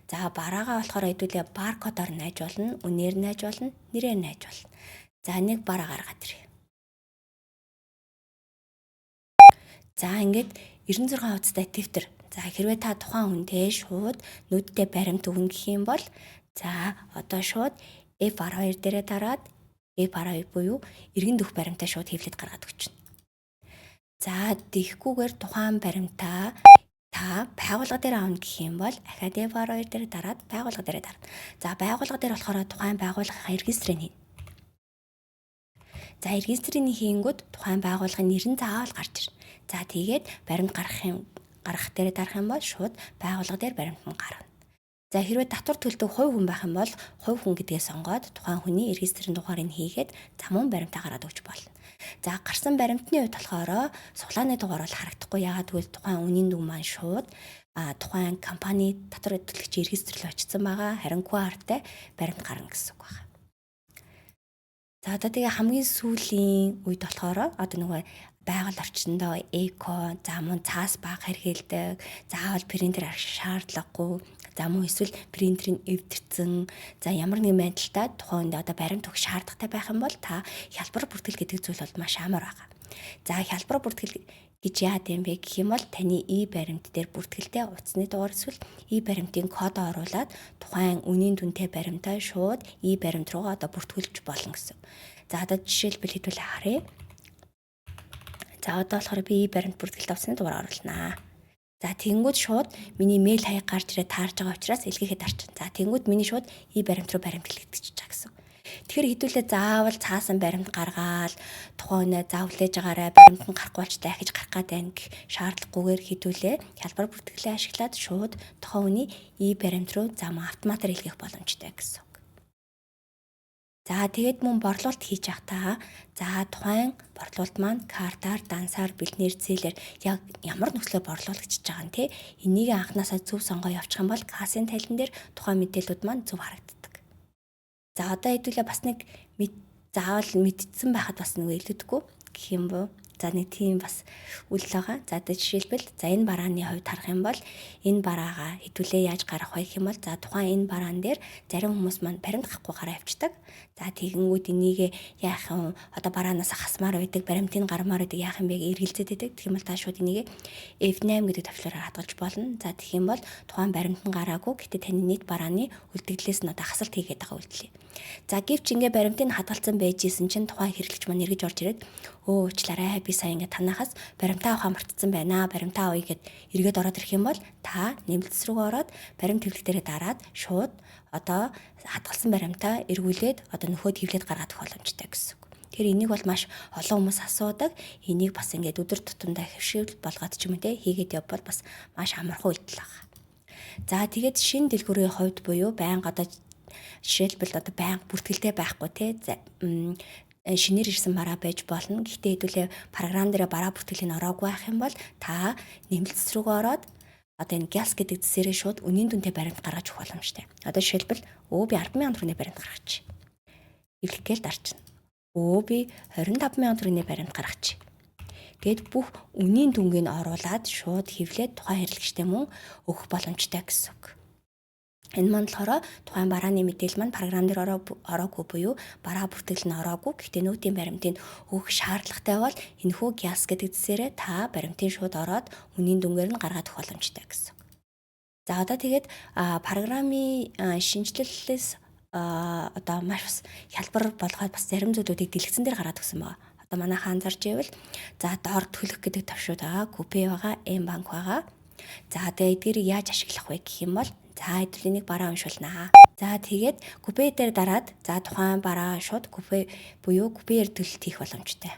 За бараагаа болохоор хэдүүлээ баркодоор найж болно, үнээр найж болно, нэрээр найж болно. За нэг бараа гаргаад ирээ. За ингээд 96 хувцастай тэмдэгтэр. За хэрвээ та тухайн хүнтэй шууд нүдтэй баримт өгнө гэх юм бол за одоо шууд F12 дээрээ дараад F12 буюу эргэн дөх баримтаа шууд хэвлээд гаргаад өгчнө. За тийхгүйгээр тухайн баримтаа та байгууллага дээр авна гэх юм бол ахаад F12 дээр дараад байгууллага дээрээ дарна. За байгууллага дээр болохоор тухайн байгууллагын регистрийг хийнэ. За регистрийн хийнгүүд тухайн байгууллагын нэр нь заавал гарч ирнэ. За тэгээд баримт гаргах дээр дарах юм бол шууд байгууллага дээр баримт нь гарна. За хэрвээ татвар төлдөг хувь хүн байх юм бол хувь хүн гэдгээ сонгоод тухайн хүний регистрийн дугаарыг хийгээд замун баримтаа гаргаад өгч болно. За гарсан баримтны үед болохоор суглааны дугаар бол харагдахгүй. Яагаад гэвэл тухайн үнийн дүн маань шууд тухайн компани татвар төлөгчийн регистрэл очсон байгаа. Харин QR-тай баримт гарна гэсэн үг байна. За одоо тэгээ хамгийн сүүлийн үед болохоор одоо нөгөө байгаль орчиндөө эко, за мөн цаас бага хэрэгэлдэг, заавал принтер арах шаардлагагүй, за мөн эсвэл принтерийг эвдэрсэн, за ямар нэгэн байдлаар тухайн үедээ одоо баримт өгөх шаардлагатай байх юм бол та хялбар бүртгэл гэдэг зүйл бол маш амар байгаа. За хялбар бүртгэл гэж яад юм бэ гэх юм бол таны баримт дээр бүртгэлтэй утасны дугаар эсвэл баримтын кодоо оруулаад тухайн үнийн дүнтэй баримтаа шууд баримт руугаа одоо бүртгүүлж болно гэсэн. За одоо жишээлбэл хэдүүлээ харъя. За одоо болохоор би баримт бүртгэлтэй утасны дугаар оруулнаа. За тэнгүүд шууд миний мэйл хаяг гарч ирээд таарж байгаа учраас илгээхэд арчин. За тэнгүүд миний шууд баримт руу баримт илгээгдэж байгаа гэсэн. Тэгэхээр хэдүүлээ заавал цаасан баримт гаргаад тухайн заавлээж байгаарай баримт нь гарахгүй болч дахиж гарах гээд байна гэх шаардлагагүйгээр хэдүүлээ хялбар бүртгэлээ ашиглаад шууд тухайн хүний баримт руу зам автоматар илгээх боломжтой гэсэн. За тэгээд мөн борлуулалт хийж явахдаа за тухайн борлуулалт маань картаар, дансаар, бэлтнээр, зээлээр яг ямар нөхцөлөөр борлуулагчж байгаа нь энийг анханасаа зөв сонгоо явуучих юм бол кассын тайлан дээр тухайн мэдээлүүд маань зөв харагддаг. За одоо хэдүүлээ бас нэг заавал мэдсэн байхад бас нэг илүүдгүй гэх юм бoo. За нэг тийм бас үйл байгаа. За одоо жишээлбэл за энэ барааны хувьд харах юм бол энэ бараагаа хэдүүлээ яаж гарах вэ гэх юм бол за тухайн энэ бараан дээр зарим хүмүүс маань баримт гахгүй гараа явчихдаг. За тэгэнгүүт энийг яах юм одоо бараанаас хасмаар байдаг, баримтыг гармаар байдаг яах юм бэ гэж эргэлзээд байдаг. Тэгэх юм бол та шууд энийг F8 гэдэг төвчлөрөөр хадгалж болно. За тэгэх юм бол тухайн баримт нь гараагүй. Гэтэ таны нийт барааны үлдэгдлээс нь одоо хасалт хийгээд байгаа үйлдэл. За гэвч ингээ баримтыг хадгалсан байж исэн чинь тухайн хэрэглэгч маань эргэж орж ирээд уучлаарай би сая ингээ танахаас баримтаа авах мартцсан байна. Баримтаа авъя гэд эргээд ороод ирэх юм бол та нэмэлтс рүү ороод баримт хэвлэг дээрээ дараад шууд одоо хадгалсан баримтаа эргүүлээд одоо нөхөд хэвлээд гаргах боломжтой гэсэн үг. Тэгэхээр энийг бол маш олон хүмүүс асуудаг. Энийг бас ингээд өдөр тутамдаа хэвшил болгоод ч юм уу хийгээд явбал бас маш амархан үйлдэл байгаа. За тэгээд шинэ дэлгүүрийн хувьд буюу байнга одоо жишээлбэл одоо байнга бүртгэлтэй байхгүй шинээр ирсэн бараа байж болно. Гэхдээ хэдүүлээ програм дээр бараа бүртгэлийн ороогүй байх юм бол та нэмэлтс рүүгээ ороод одоо энэ галс гэдэг зэсээрээ шууд үнийн дүнтэй баримт гаргаж өгөх боломжтой. Одоо жишээлбэл би 10,000 төгрөгийн баримт гаргачих. Эвлэх гээл дарчна. Би 25,000 төгрөгийн баримт гаргачих. Гэт бүх үнийн дүнгийг оруулаад шууд хэвлээд тухайн хэрэглэгчтэй мөн өгөх боломжтой гэсэн үг. Энэ маань болохоор тухайн барааны мэдээлэл маань програм дээр ороогүй буюу бараа бүртгэл нь ороогүй. Гэхдээ нүүдийн баримтыг өгөх шаардлагатай бол энэхүү галс гэдэг зэсээрээ та баримтын шууд ороод үнийн дүнгээр нь гаргаад өгөх боломжтой гэсэн. За одоо тэгээд програмын шинжилэлээс одоо маш бас хялбар болгоод бас зарим зүйлүүдийг дэлгэцэн дээр гараад өгсөн байгаа. Одоо манайхан анзарч ивэл за доор төлөх гэдэг төвшүүд байгаа, купе байгаа, М-банк байгаа. За тэгээд эдгээрийг яаж ашиглах вэ гэх юм бол за эдгэрийг бараа уншуулнаа. За тэгээд купе дээр дараад за тухайн бараа шууд купе буюу купеэр төлөлт хийх боломжтой.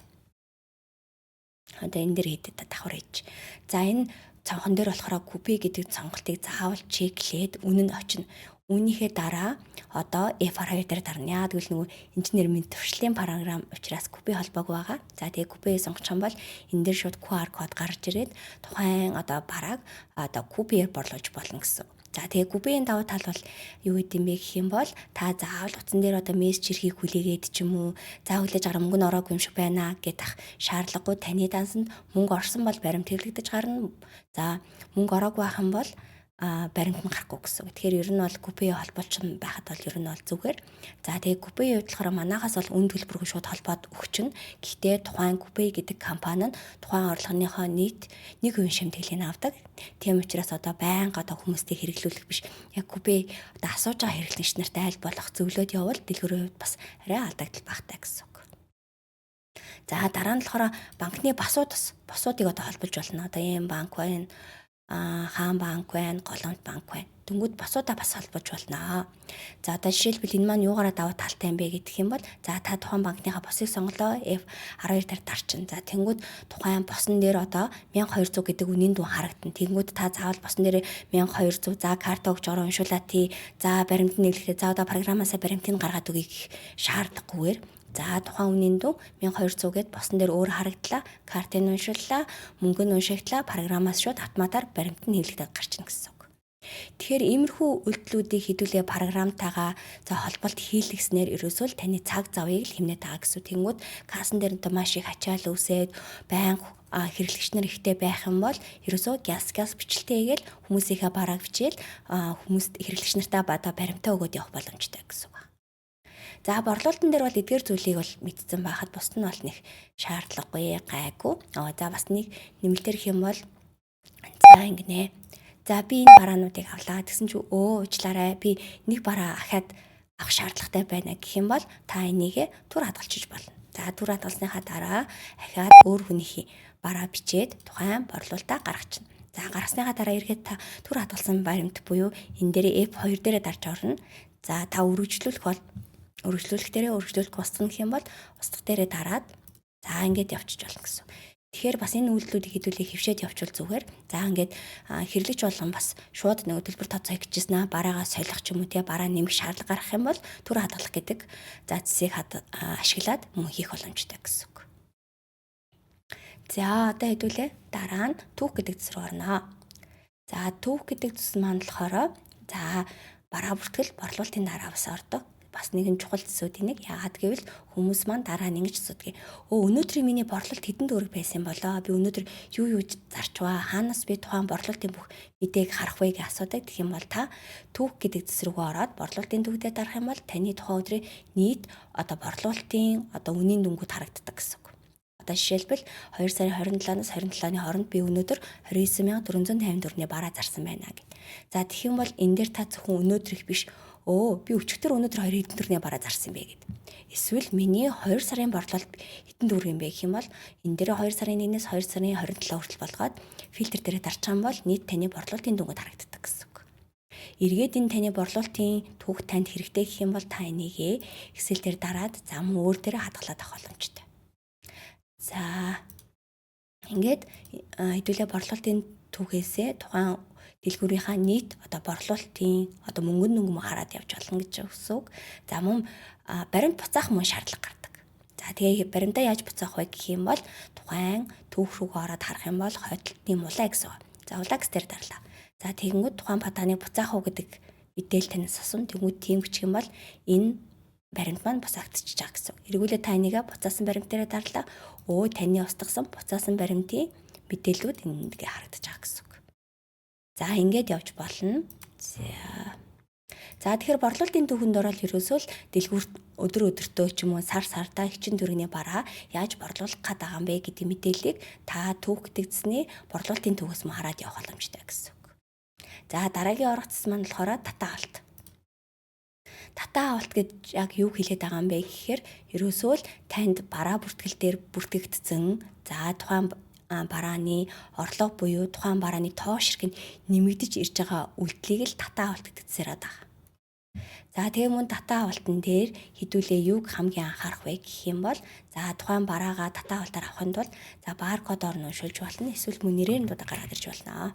Одоо энэ дээр хийдэд давхар хийж. За энэ цонхон дээр болохоор купе гэдэг сонголтыг заавал чеклээд үнэн нь очино. Үүнийхээ дараа одоо F2 дээр дарна. Тэгвэл нөгөө инженер минь төвшлийн програм учраас купе холбоогүй байгаа. За тэгээ купе сонгочих юм бол энэ дээр шууд QR код гарч ирээд тухайн одоо барааг одоо купеэр борлуулж болно гэсэн. За тэгээ купеийн давуу тал бол юу гэдэм бэ гэх юм бол та заавал утсан дээр одоо мессеж хэрхийг хүлээгээд ч юм уу за хүлээж гарах мөнгө нь ороогүй юм шиг байна гэдэх шаардлагагүй таны дансанд мөнгө орсон бол баримт хэвлэгдэж гарна. За мөнгө ороогүй байх юм бол баримт нь гарахгүй гэсэн. Тэгэхээр ер нь бол купеийн холбооч байхад бол ер нь бол зүгээр. За тэгээ купеийн хувьд болохоор манахаас бол үн төлбөргүй шууд холбоод өгчнө. Гэхдээ тухайн купе гэдэг компани нь тухайн орлогынхоо нийт 1% шимтгэлийг авдаг. Тийм учраас одоо байнга одоо хүмүүстээ хэрэглүүлэх биш. Яг купе одоо асууж байгаа хэрэглэгч нартай аль болох зөвлөд явбал дэлгүүрийн хувьд бас арай алдагдал багтаа гэсэн үг. За дараа нь болохоор банкны босуудыг одоо холбож болно. Одоо ийм банк байна. хаан банк байна, голомт банк байна. Тэнгүүд босуудаа бас холбож болно. За одоо жишээлбэл энэ маань юугаараа давуу талтай юм бэ гэдэг юм бол за та тухайн банкныхаа босыг сонголоо F12 дээр дарчин. За тэнгүүд тухайн босон дээр одоо 1200 гэдэг үнийн дүн харагдана. Тэнгүүд та заавал босон дээр 1200 за карта өгч орон уншуулаад тий. За баримт нэглэхдээ за одоо програмаасаа баримтыг гаргаад өгье гэх шаардлагагүйгээр за тухайн үнийн дүн 1200 гэд босон дээр өөр харагдлаа, картыг уншууллаа, мөнгө нь уншигдлаа, програмаас шууд автоматар баримт нь хэвлэгдээд гарчна гэсэн үг. Тэгэхээр иймэрхүү үйлдэлүүдийг хэдүүлээ програмтайгаа за холболт хийлгэснээр ерөөсөө л таны цаг завыг л хэмнээд байгаа гэсэн. Тэнгүүд кассан дээр нь маш их ачаал үүсээд байнга хэрэглэгчнэр ихтэй байх юм бол ерөөсөө газ бичлэлтэй хийгээл хүмүүсийнхээ барааг бичээл хүмүүст хэрэглэгч нартаа бада баримтаа өгөөд явах боломжтой гэсэн үг. За борлуулалтын дээр бол эдгээр зүйлийг бол мэдсэн байхад бусд нь бол нэг шаардлагагүй гайгүй. За бас нэг нэмэлтээр их юм бол за ингэнэ. За би энэ бараануудыг авлаа гэсэн чи уучлаарай би нэг бараа ахаад авах шаардлагатай байна гэх юм бол та энийг түр хадгалчих болно. За түр хадгалсныхаа дараа ахаад өөр хүнийхээ бараа бичээд тухайн борлуулалтаа гаргачихна. За гаргасныхаа дараа эргээд та түр хадгалсан баримт буюу энэ дээр F2 дээрээ дарж орно. За та үргэлжлүүлэх босгоно гэх юм бол устгах дээрээ дараад за ингээд явчих болно гэсэн. Тэгэхээр бас энэ үйлдэлүүдийг хэдүүлээ хөвшөөд явуул зүгээр. За ингээд хэрэглэгч болгон бас шууд нэг төлбөр тооцоо хийчихсэн бараагаа солих ч юм уу тий бараа нэмэх шаардлага гарах юм бол түр хадгалах гэдэг зэсийг ашиглаад мөн хийх боломжтой гэсэн үг. За одоо хэдүүлээ дараа нь түүх гэдэг зүйл рүү орно. За түүх гэдэг зүйл маань болохоор за бараа бүртгэл борлуулалтын дараа бас ордог. Бас нэгэн чухал зүйлсүүдийн нэг яагаад гэвэл хүмүүс маань дараа нь ингэж асуудгийг өнөөдрийн миний борлуулалт хэдэн төгрөг байсан болоо би өнөөдөр юу зарчваа хаанаас би тухайн борлуулалтын бүх мэдээг харах вэ гэж асуудаг. Тэгэх юм бол та түүх гэдэг зэс рүүгээ ороод борлуулалтын төвдөө дарах юм бол таны тухайн өдрийн нийт одоо борлуулалтын одоо үнийн дүнгууд харагддаг гэсэн үг. Одоо жишээлбэл 2 сарын 27-наас 27-ны хооронд би өнөөдөр 29454-ний бараа зарсан байна гэх. За тэгэх юм бол энэ дээр та зөвхөн өнөөдрөх биш би өчигдөр өнөөдөр 2 хэдэн төгрөгийн бараа зарсан бэ гэд. Эсвэл миний 2 сарын борлуулалт хэдэн төгрөг юм бэ гэх юм бол энэ дээр 2 сарын 1-ээс 2 сарын 27 хүртэл болгоод фильтр дээрээ дарчих юм бол нийт таны борлуулалтын дүнгууд харагддаг гэсэн үг. Эргээд энэ таны борлуулалтын түүх танд хэрэгтэй гэх юм бол та энийг Excel дээр дараад зам өөр дээр хадгалаад авах боломжтой. За ингээд хэдүүлээ борлуулалтын түүхээсээ тухайн дэлгүүрийнхаа нийт одоо борлуулалтын одоо мөнгө хараад явж болно гэж үсэг. За мөн баримт буцаах мөн шаардлага гардаг. За тэгээ баримтаа яаж буцаах вэ гэх юм бол тухайн түүх рүүгээ ороод харах юм бол хойдлтны мулаа гэсэн үг. За улагс дээр дарлаа. За тэгэнгүүт тухайн патаныг буцаах уу гэдэг мэдээлэл танаас асууна. Тэгвэл тийм бичих юм бол энэ баримт маань буцаагдчихж байгаа гэсэн. Эргүүлээ та энийгээ буцаасан баримт дээрээ дарлаа. Таны устгасан буцаасан баримтын мэдээллүүд энд харагдаж байгаа гэсэн. За ингээд явж болно. За тэгэхээр борлуулалтын түүхэнд ороод ерөөсөө л дэлгүүрт өдөртөө ч юм уу сардаа хичин төгрөгийн бараа яаж борлуулах гээд байгаа юм бэ гэдэг мэдээллийг та түүх гэдэг зэсний борлуулалтын түүхээс мөн хараад явах боломжтой гэсэн үг. За дараагийн орох зэс маань болохоор татаа авалт. Татаа авалт гэж яг юу хэлээд байгаа юм бэ гэхээр ерөөсөө л танд бараа бүртгэл дээр бүртгэгдсэн за тухайн барааны орлого буюу тухайн барааны тоо ширхэг нь нэмэгдэж ирж байгаа үйлдэлийг л татаа авалт гэдэг зэрэг байгаа. За тэгээ мөн татаа авалтан дээр хэдүүлээ юуг хамгийн анхаарах вэ гэх юм бол за тухайн бараагаа татаа авалтаар авахын тулд за баркодоор нь уншуулж болно. Эсвэл мөн нэрээр нь гаргаж ирж болно.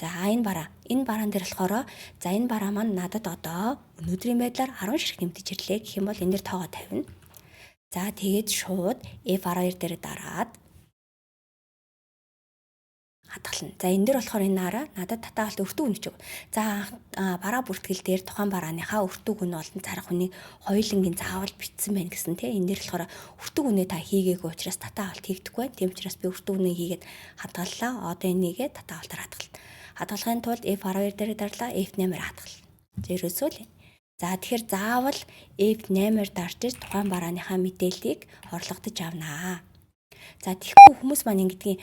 За энэ бараан дээр болохоор за энэ бараа маань надад одоо өнөөдрийн байдлаар 10 ширхэг нэмэгдэж ирлээ гэх юм бол энэ дээр тоогоо тавина. За тэгээд шууд F12 дээр дараад хадгална. За энэ дээр болохоор энэ нараа надад татаа авалт өртөг үнэ чиг. За бараа бүртгэл дээр тухайн барааныхаа өртөг үнэ болон зарах үнийг хоёулангийн заавал бичсэн байна гэсэн тийм. Энэ дээр болохоор өртөг үнэ та хийгээгүй учраас татаа авалт хийгдэхгүй. Тийм учраас би өртөг үнэ хийгээд хадгаллаа. Одоо энийгээ татаа авалтаар хадгална. Хадгалахын тулд F12 дээр дарлаа, F8-аар хадгална. Ерөөсөө л за тэгэхээр заавал F8-аар дарж ир тухайн барааныхаа мэдээллийг орлогодож авнаа. За тэгэхгүй хүмүүс маань ингэдгийн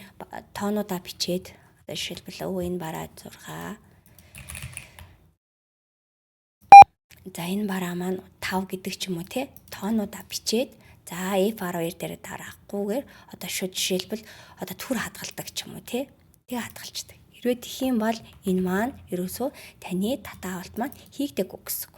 тоонуудаа бичээд одоо жишээлбэл энэ бараа 6. За энэ бараа маань 5 гэдэг ч юм уу те тоонуудаа бичээд За F12 дээр дарахгүйгээр одоо шууд жишээлбэл одоо түр хадгалдаг ч юм уу тий. Тэгээ хадгалцдаг. Хэрвээ тэх юм бол энэ маань ерөөсөө таны татаа авалт маань хийгдэггүй гэсэн үг.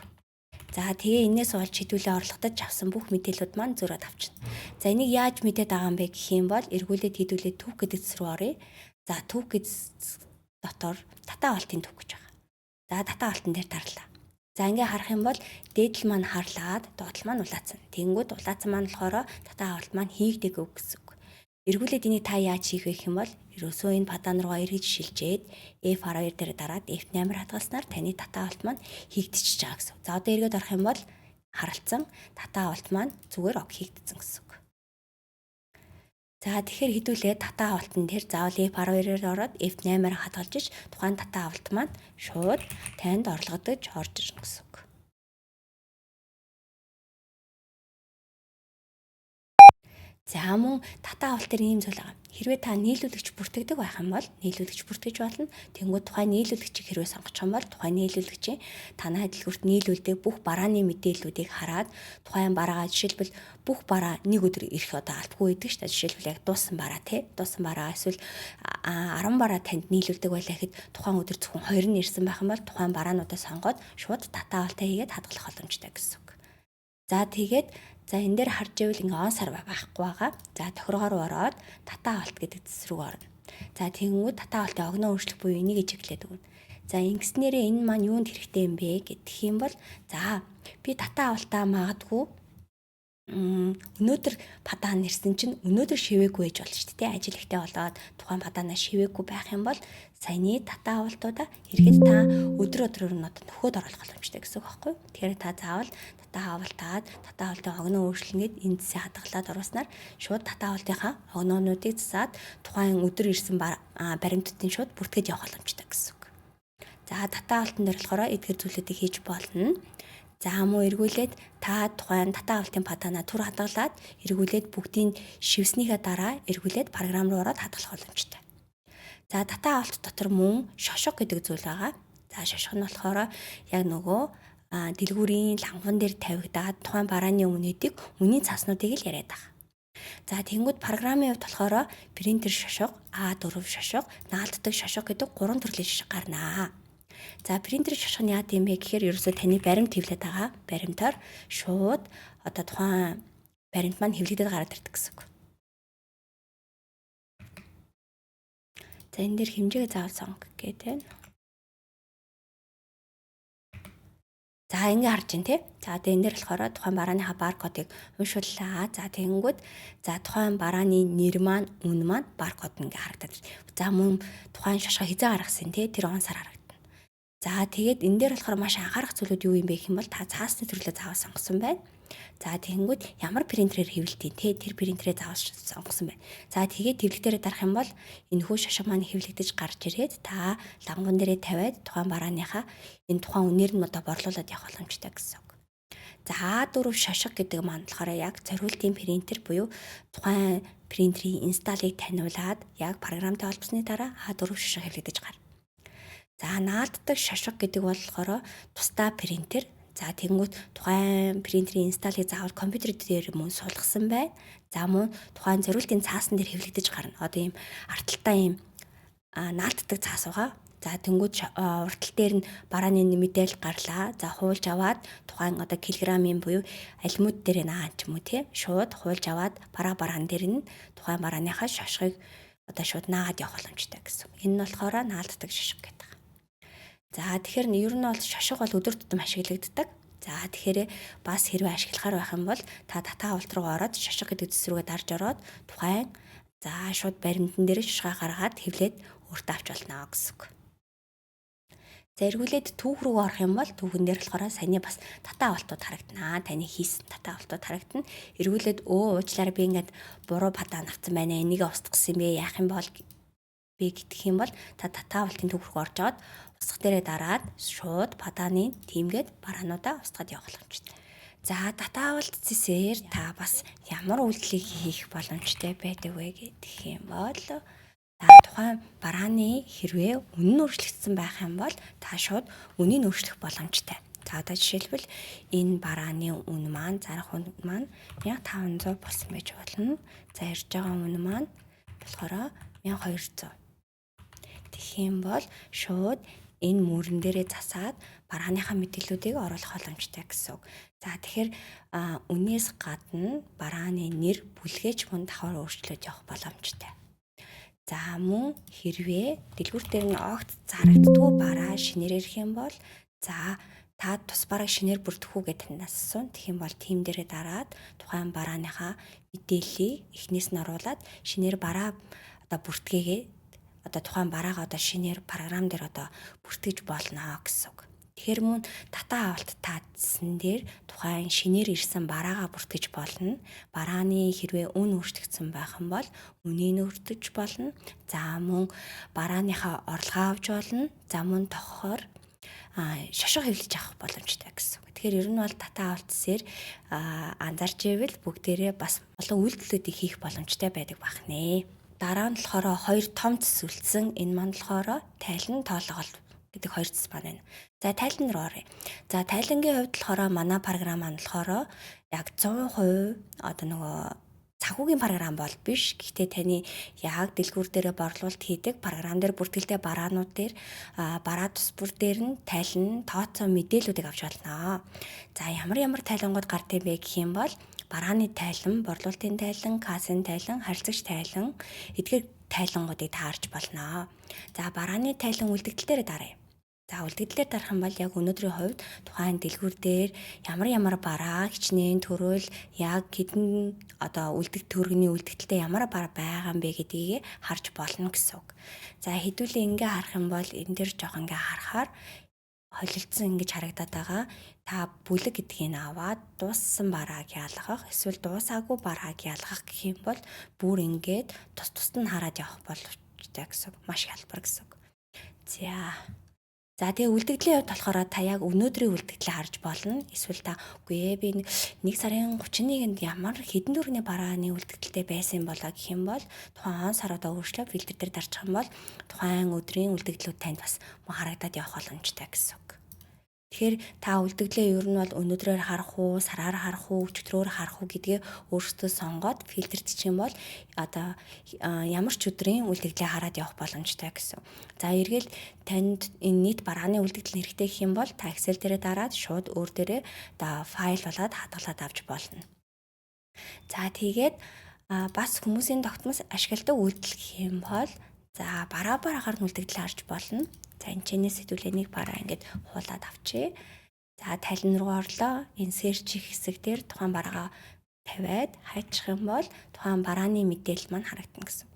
За тэгээ энээс болж хэдүүлээ орлогодож авсан бүх мэдээлүүд маань зөрөөд авчна. За энийг яаж мэдээд байгаа юм бэ гэх юм бол эргүүлээд хэдүүлээ түүх гэдэг зэс рүү оръё. За түүх гэдэг дотор татаа авалтын түүх гэж байгаа. За татаа авалтан дээр дарлаа. За ингээ харах юм бол дээдл маань харлаад доотлол маань улаацсан. Тэнгүүд улаацсан маань болохоор татаа авалт маань хийгдэггүй гэсэн үг. Эргүүлээд энийг та яаж хийх вэ гэх юм бол ерөөсөө энэ падан руугаа эргэж шилжээд F12 дээр дараад F8 хадгалснаар таны татаа авалт маань хийгдчихэж байгаа гэсэн. За одоо эргээд орох юм бол харалцсан татаа авалт маань зүгээр хийгдсэн гэсэн үг. За тэгэхээр хэдүүлээ татаа авалтан дээр заавал F12-оор ороод F8-аар хадгалж иж тухайн татаа авалт маань шууд танд орлогодож орж ирнэ гэсэн үг. За мөн татаа авалт дээр ийм зүйл байгаа. Хэрвээ та нийлүүлэгч бүртгэдэг байх юм бол нийлүүлэгч бүртгэж болно. Тэнгүүд тухайн нийлүүлэгчийг хэрвээ сонгох юм бол тухайн нийлүүлэгчийн танай дэлгүүрт нийлүүлдэг бүх барааны мэдээллүүдийг хараад тухайн бараагаа жишээлбэл бүх бараа нэг өдөр ирэх одоо алдгүй байдаг шүү дээ. Жишээлбэл яг дуусан бараа тий. Дуусан бараа эсвэл 10 бараа танд нийлүүлдэг байлаа гэхэд тухайн өдөр зөвхөн 2 нь ирсэн байх юм бол тухайн бараануудаа сонгоод шууд татаа авалтаа хийгээд хадгалах боломжтой гэсэн үг. За тэгээд энэ дээр харж ивэл ингээ он сар байхгүй байгаа. За тохиргоор ороод татаа авалт гэдэг зэс рүү орно. За тэгэнгүүт татаа авалтын огноо өөрчлөх буюу энийг чиглээд өгнө. За ингэснээрээ энэ маань юунд хэрэгтэй юм бэ гэх юм бол за би татаа авалтаа магадгүй өнөөдөр падаа нэрсэн чинь өнөөдөр шивээгүй байж болно шүү дээ. Ажил ихтэй болоод тухайн падаанаа шивээгүй байх юм бол саяны татаа авалтуудаа эргээд та өдрөөр нь одоо нөхөд оруулах боломжтой гэсэн үг байхгүй юу? Тэгэхээр та заавал татаа авалтаад татаа авалтын огноо өөрчлөнгээд энэ зэсээ хадгалаад оруулснаар шууд татаа авалтынхаа огноонуудыг засаад тухайн өдөр ирсэн баримтуудын шууд бүртгэж явах боломжтой гэсэн үг. За татаа авалтан дээр болохоор эдгээр зүйлүүдийг хийж болно. За мөн эргүүлээд та тухайн татаа авалтын падаанаа түр хадгалаад эргүүлээд бүгдийг шивснийхаа дараа эргүүлээд програм руу ороод хадгалах боломжтой. За татаа авалт дотор мөн шошго гэдэг зүйл байгаа. За шошго нь болохоор яг нөгөө дэлгүүрийн ланган дээр тавигдаад тухайн барааны үнэдийг үнийн цааснуудыг л яриад байгаа. За тэнгууд програмын хувьд болохоор принтер шошго, A4 шошго, наалддаг шошго гэдэг 3 төрлийн шошго гарнаа. За принтер шошго нь яа гэм бэ гэхээр ерөөсөө таны баримт хэвлээд байгаа. Баримтаар шууд одоо тухайн баримт маань хэвлэгдээд гараад ирдэг гэсэн үг. За энэ дээр хэмжээгээ заавал сонго гэдэг. За ингэ харж байна тий. За тэгээ энэ дээр болохоор тухайн барааныхаа баркодыг уншууллаа. За тэгэнгүүт за тухайн барааны нэр маань үн маань баркод ингээ харагдаад. За мөн тухайн шошго хизээ гаргасан тий тэр он сар харагдана. За тэгээд энэ дээр болохоор маш анхаарах зүйлүүд юу юм бэ гэх юм бол та цаасны төрлөө заавал сонгосон байна. За тэгэнгүүт ямар принтерээр хэвлэдэг те тэр принтерээ заавал сонгосон байна. За тэгээд хэвлэгдээрээ дарах юм бол энэ хүү шошго маань хэвлэгдэж гарч ирээд та ланган дээрээ тавиад тухайн барааныхаа энэ тухайн үнээр нь одоо борлуулад явах боломжтой гэсэн үг. За A4 шошго гэдэг маань болохоор яг зориултын принтер буюу тухайн принтерийн инсталлыг таниулаад яг програмтай холбосны дараа A4 шошго хэвлэгдэж гарна. За наалддаг шошго гэдэг болохоор тусдаа принтер. За тэнгуут тухайн принтерийн инсталлыг заавал компьютер дээр мөн суулгасан байна. За мөн тухайн зориултын цаасан дээр хэвлэгдэж гарна. Одоо ийм арталтай ийм наалддаг цаас байгаа. За тэнгуут уртал дээр нь барааны мэдээлэл гарлаа. За хуулж аваад тухайн одоо килограммын буюу алимут дээр наа ч юм уу тий шууд хуулж аваад бараан дээр нь тухайн барааныхаа шошгыг одоо шууд наагаад явах боломжтой гэсэн. Энэ нь болохоор наалддаг шошго гэдэг. За тэгэхээр ер нь бол шошго бол өдөр тутам ашиглагддаг. За тэгэхээр бас хэрвээ ашиглахаар байх юм бол та татаа авалт руу ороод шошго гэдэг зэс рүүгээ дарж ороод тухайн за шууд баримтан дээр шошгоо гаргаад хэвлээд өөртөө авч болно гэсэн үг. За эргүүлээд түүх рүү орох юм бол түүхэн дээр болохоор саяны бас татаа авалтууд харагдана. Таны хийсэн татаа авалтууд харагдана. Эргүүлээд уучлаарай би ингээд буруу падаа авсан байна. Энийг устгасан юм бэ? Яах юм бол гэх юм бол та татаа авалтын түүх рүү орж аваад устгах дээрээ дараад шууд падааны тиймгээд бараануудаа устгаад явах боломжтой. За татаа авалт зэсээр та бас ямар үйлдэлийг хийх боломжтой байдаг вэ гэх юм бол тухайн барааны хэрвээ үнэн өөрчлөгдсөн байх юм бол та шууд үнийг өөрчлөх боломжтой. За одоо жишээлбэл энэ барааны үн маань зарах үн маань 1500 болсон байж болно. За ирж байгаа үн маань болохоор 1200. Тэгэх юм бол шууд энэ мөрөн дээрээ засаад барааныхаа мэдээллүүдийг оруулах боломжтой гэсэн үг. За тэгэхээр үнээс гадна барааны нэр бүлгээч мөн давхар өөрчлөөд явах боломжтой. За мөн хэрвээ дэлгүүр дээр нь огт зарагддгүй бараа шинээр ирэх юм бол за та тус бараг шинээр бүрдэх үү гэдэг танаас асуусан. Тэгэх юм бол тим дээрээ дараад тухайн барааныхаа мэдээллийг эхнээс нь оруулаад шинээр бараа одоо бүртгээгээ одоо тухайн бараагаа одоо шинээр програм дээр одоо бүртгэж болно гэсэн үг. Тэгэхээр мөн дата авалт таацсан дээр тухайн шинээр ирсэн бараагаа бүртгэж болно. Барааны хэрвээ үн өөрчлөгдсөн байх юм бол үнийг өөрчилж болно. За мөн барааныхаа орлогоо авч болно. За мөн тохоор шошго хэвлэж авах боломжтой гэсэн үг. Тэгэхээр ер нь бол дата авалт засээр анзаарч ивэл бүгдээрээ бас олон үйлдэлүүдийг хийх боломжтой байдаг бахнэ. Дараа нь болохоор хоёр том цэс үлдсэн. Энэ маань болохоор тайлан тоолголт гэдэг хоёр цэс байна. За тайлан руу оръё. За тайлангийн хувьд болохоор манай програм маань болохоор яг 100% одоо нөгөө санхүүгийн програм бол биш. Гэхдээ таны яг дэлгүүр дээрээ борлуулалт хийдэг програм дээр бүртгэлтэй бараанууд дээр бараа тус бүр дээр нь тайлан тооцоо мэдээллүүдийг авч болно. За ямар тайлангууд гардыг бэ гэх юм бол барааны тайлан, борлуулалтын тайлан, кассын тайлан, харилцагч тайлан эдгээр тайлангуудыг таарч болно. За барааны тайлан үлдэгдэл дээр даръя. За үлдэгдлээр дарах юм бол яг өнөөдрийн хувьд тухайн дэлгүүр дээр ямар бараа хичнээн төрөл яг хэдэн одоо төрөний үлдэгдэлтэй ямар бараа байгаа юм бэ гэдгийг харж болно гэсэн үг. За хэдүүлээ ингээ харах юм бол энэ дээр жоох ингээ харахаар холилдсон ингэж харагдаад байгаа. Та бүлэг гэдгийг аваад дууссан барааг ялгах эсвэл дуусаагүй барааг ялгах гэх юм бол бүр ингээд тус нь хараад явах боломжтой гэсэн. Маш хялбар гэсэн. За тэгээ үлдэгдлийн хувьд болохоор та яг өнөөдрийн үлдэгдлээ харж болно. Эсвэл та үгүй ээ би 1 сарын 31-нд ямар хэдэн төгрөгийн барааны үлдэгдэлтэй байсан болоо гэх юм бол тухайн он саруудаа өөрчлөө фильтр дээр дарчих юм бол тухайн өдрийн үлдэгдлүүд танд бас харагдаад явах боломжтой гэсэн үг. Тэгэхээр та үлдэгдлээ ер нь бол өнөөдрөөр харах уу, сараар харах уу, өчигдрөөр харах уу гэдгээ өөрсдөө сонгоод фильтрдчих юм бол одоо ямар ч өдрийн үлдэгдлээ хараад явах боломжтой гэсэн. За эргээл танд энэ нийт барааны үлдэгдэл хэрэгтэй гэх юм бол та Excel дээрээ дараад шууд өөр дээрээ одоо файл болоод хадгалаад авч болно. За тэгээд бас хүмүүсийн тогтмол ашигладаг үйлдэл гэх юм бол за бараагаар нь үлдэгдэл харж болно. За энэ чэнэс хэдүүлээ нэг бараа ингээд хуулаад авчээ. За тайлан руу орлоо. Энэ search хэсэг дээр тухайн бараагаа тавиад хайчих юм бол тухайн барааны мэдээлэл маань харагдана гэсэн.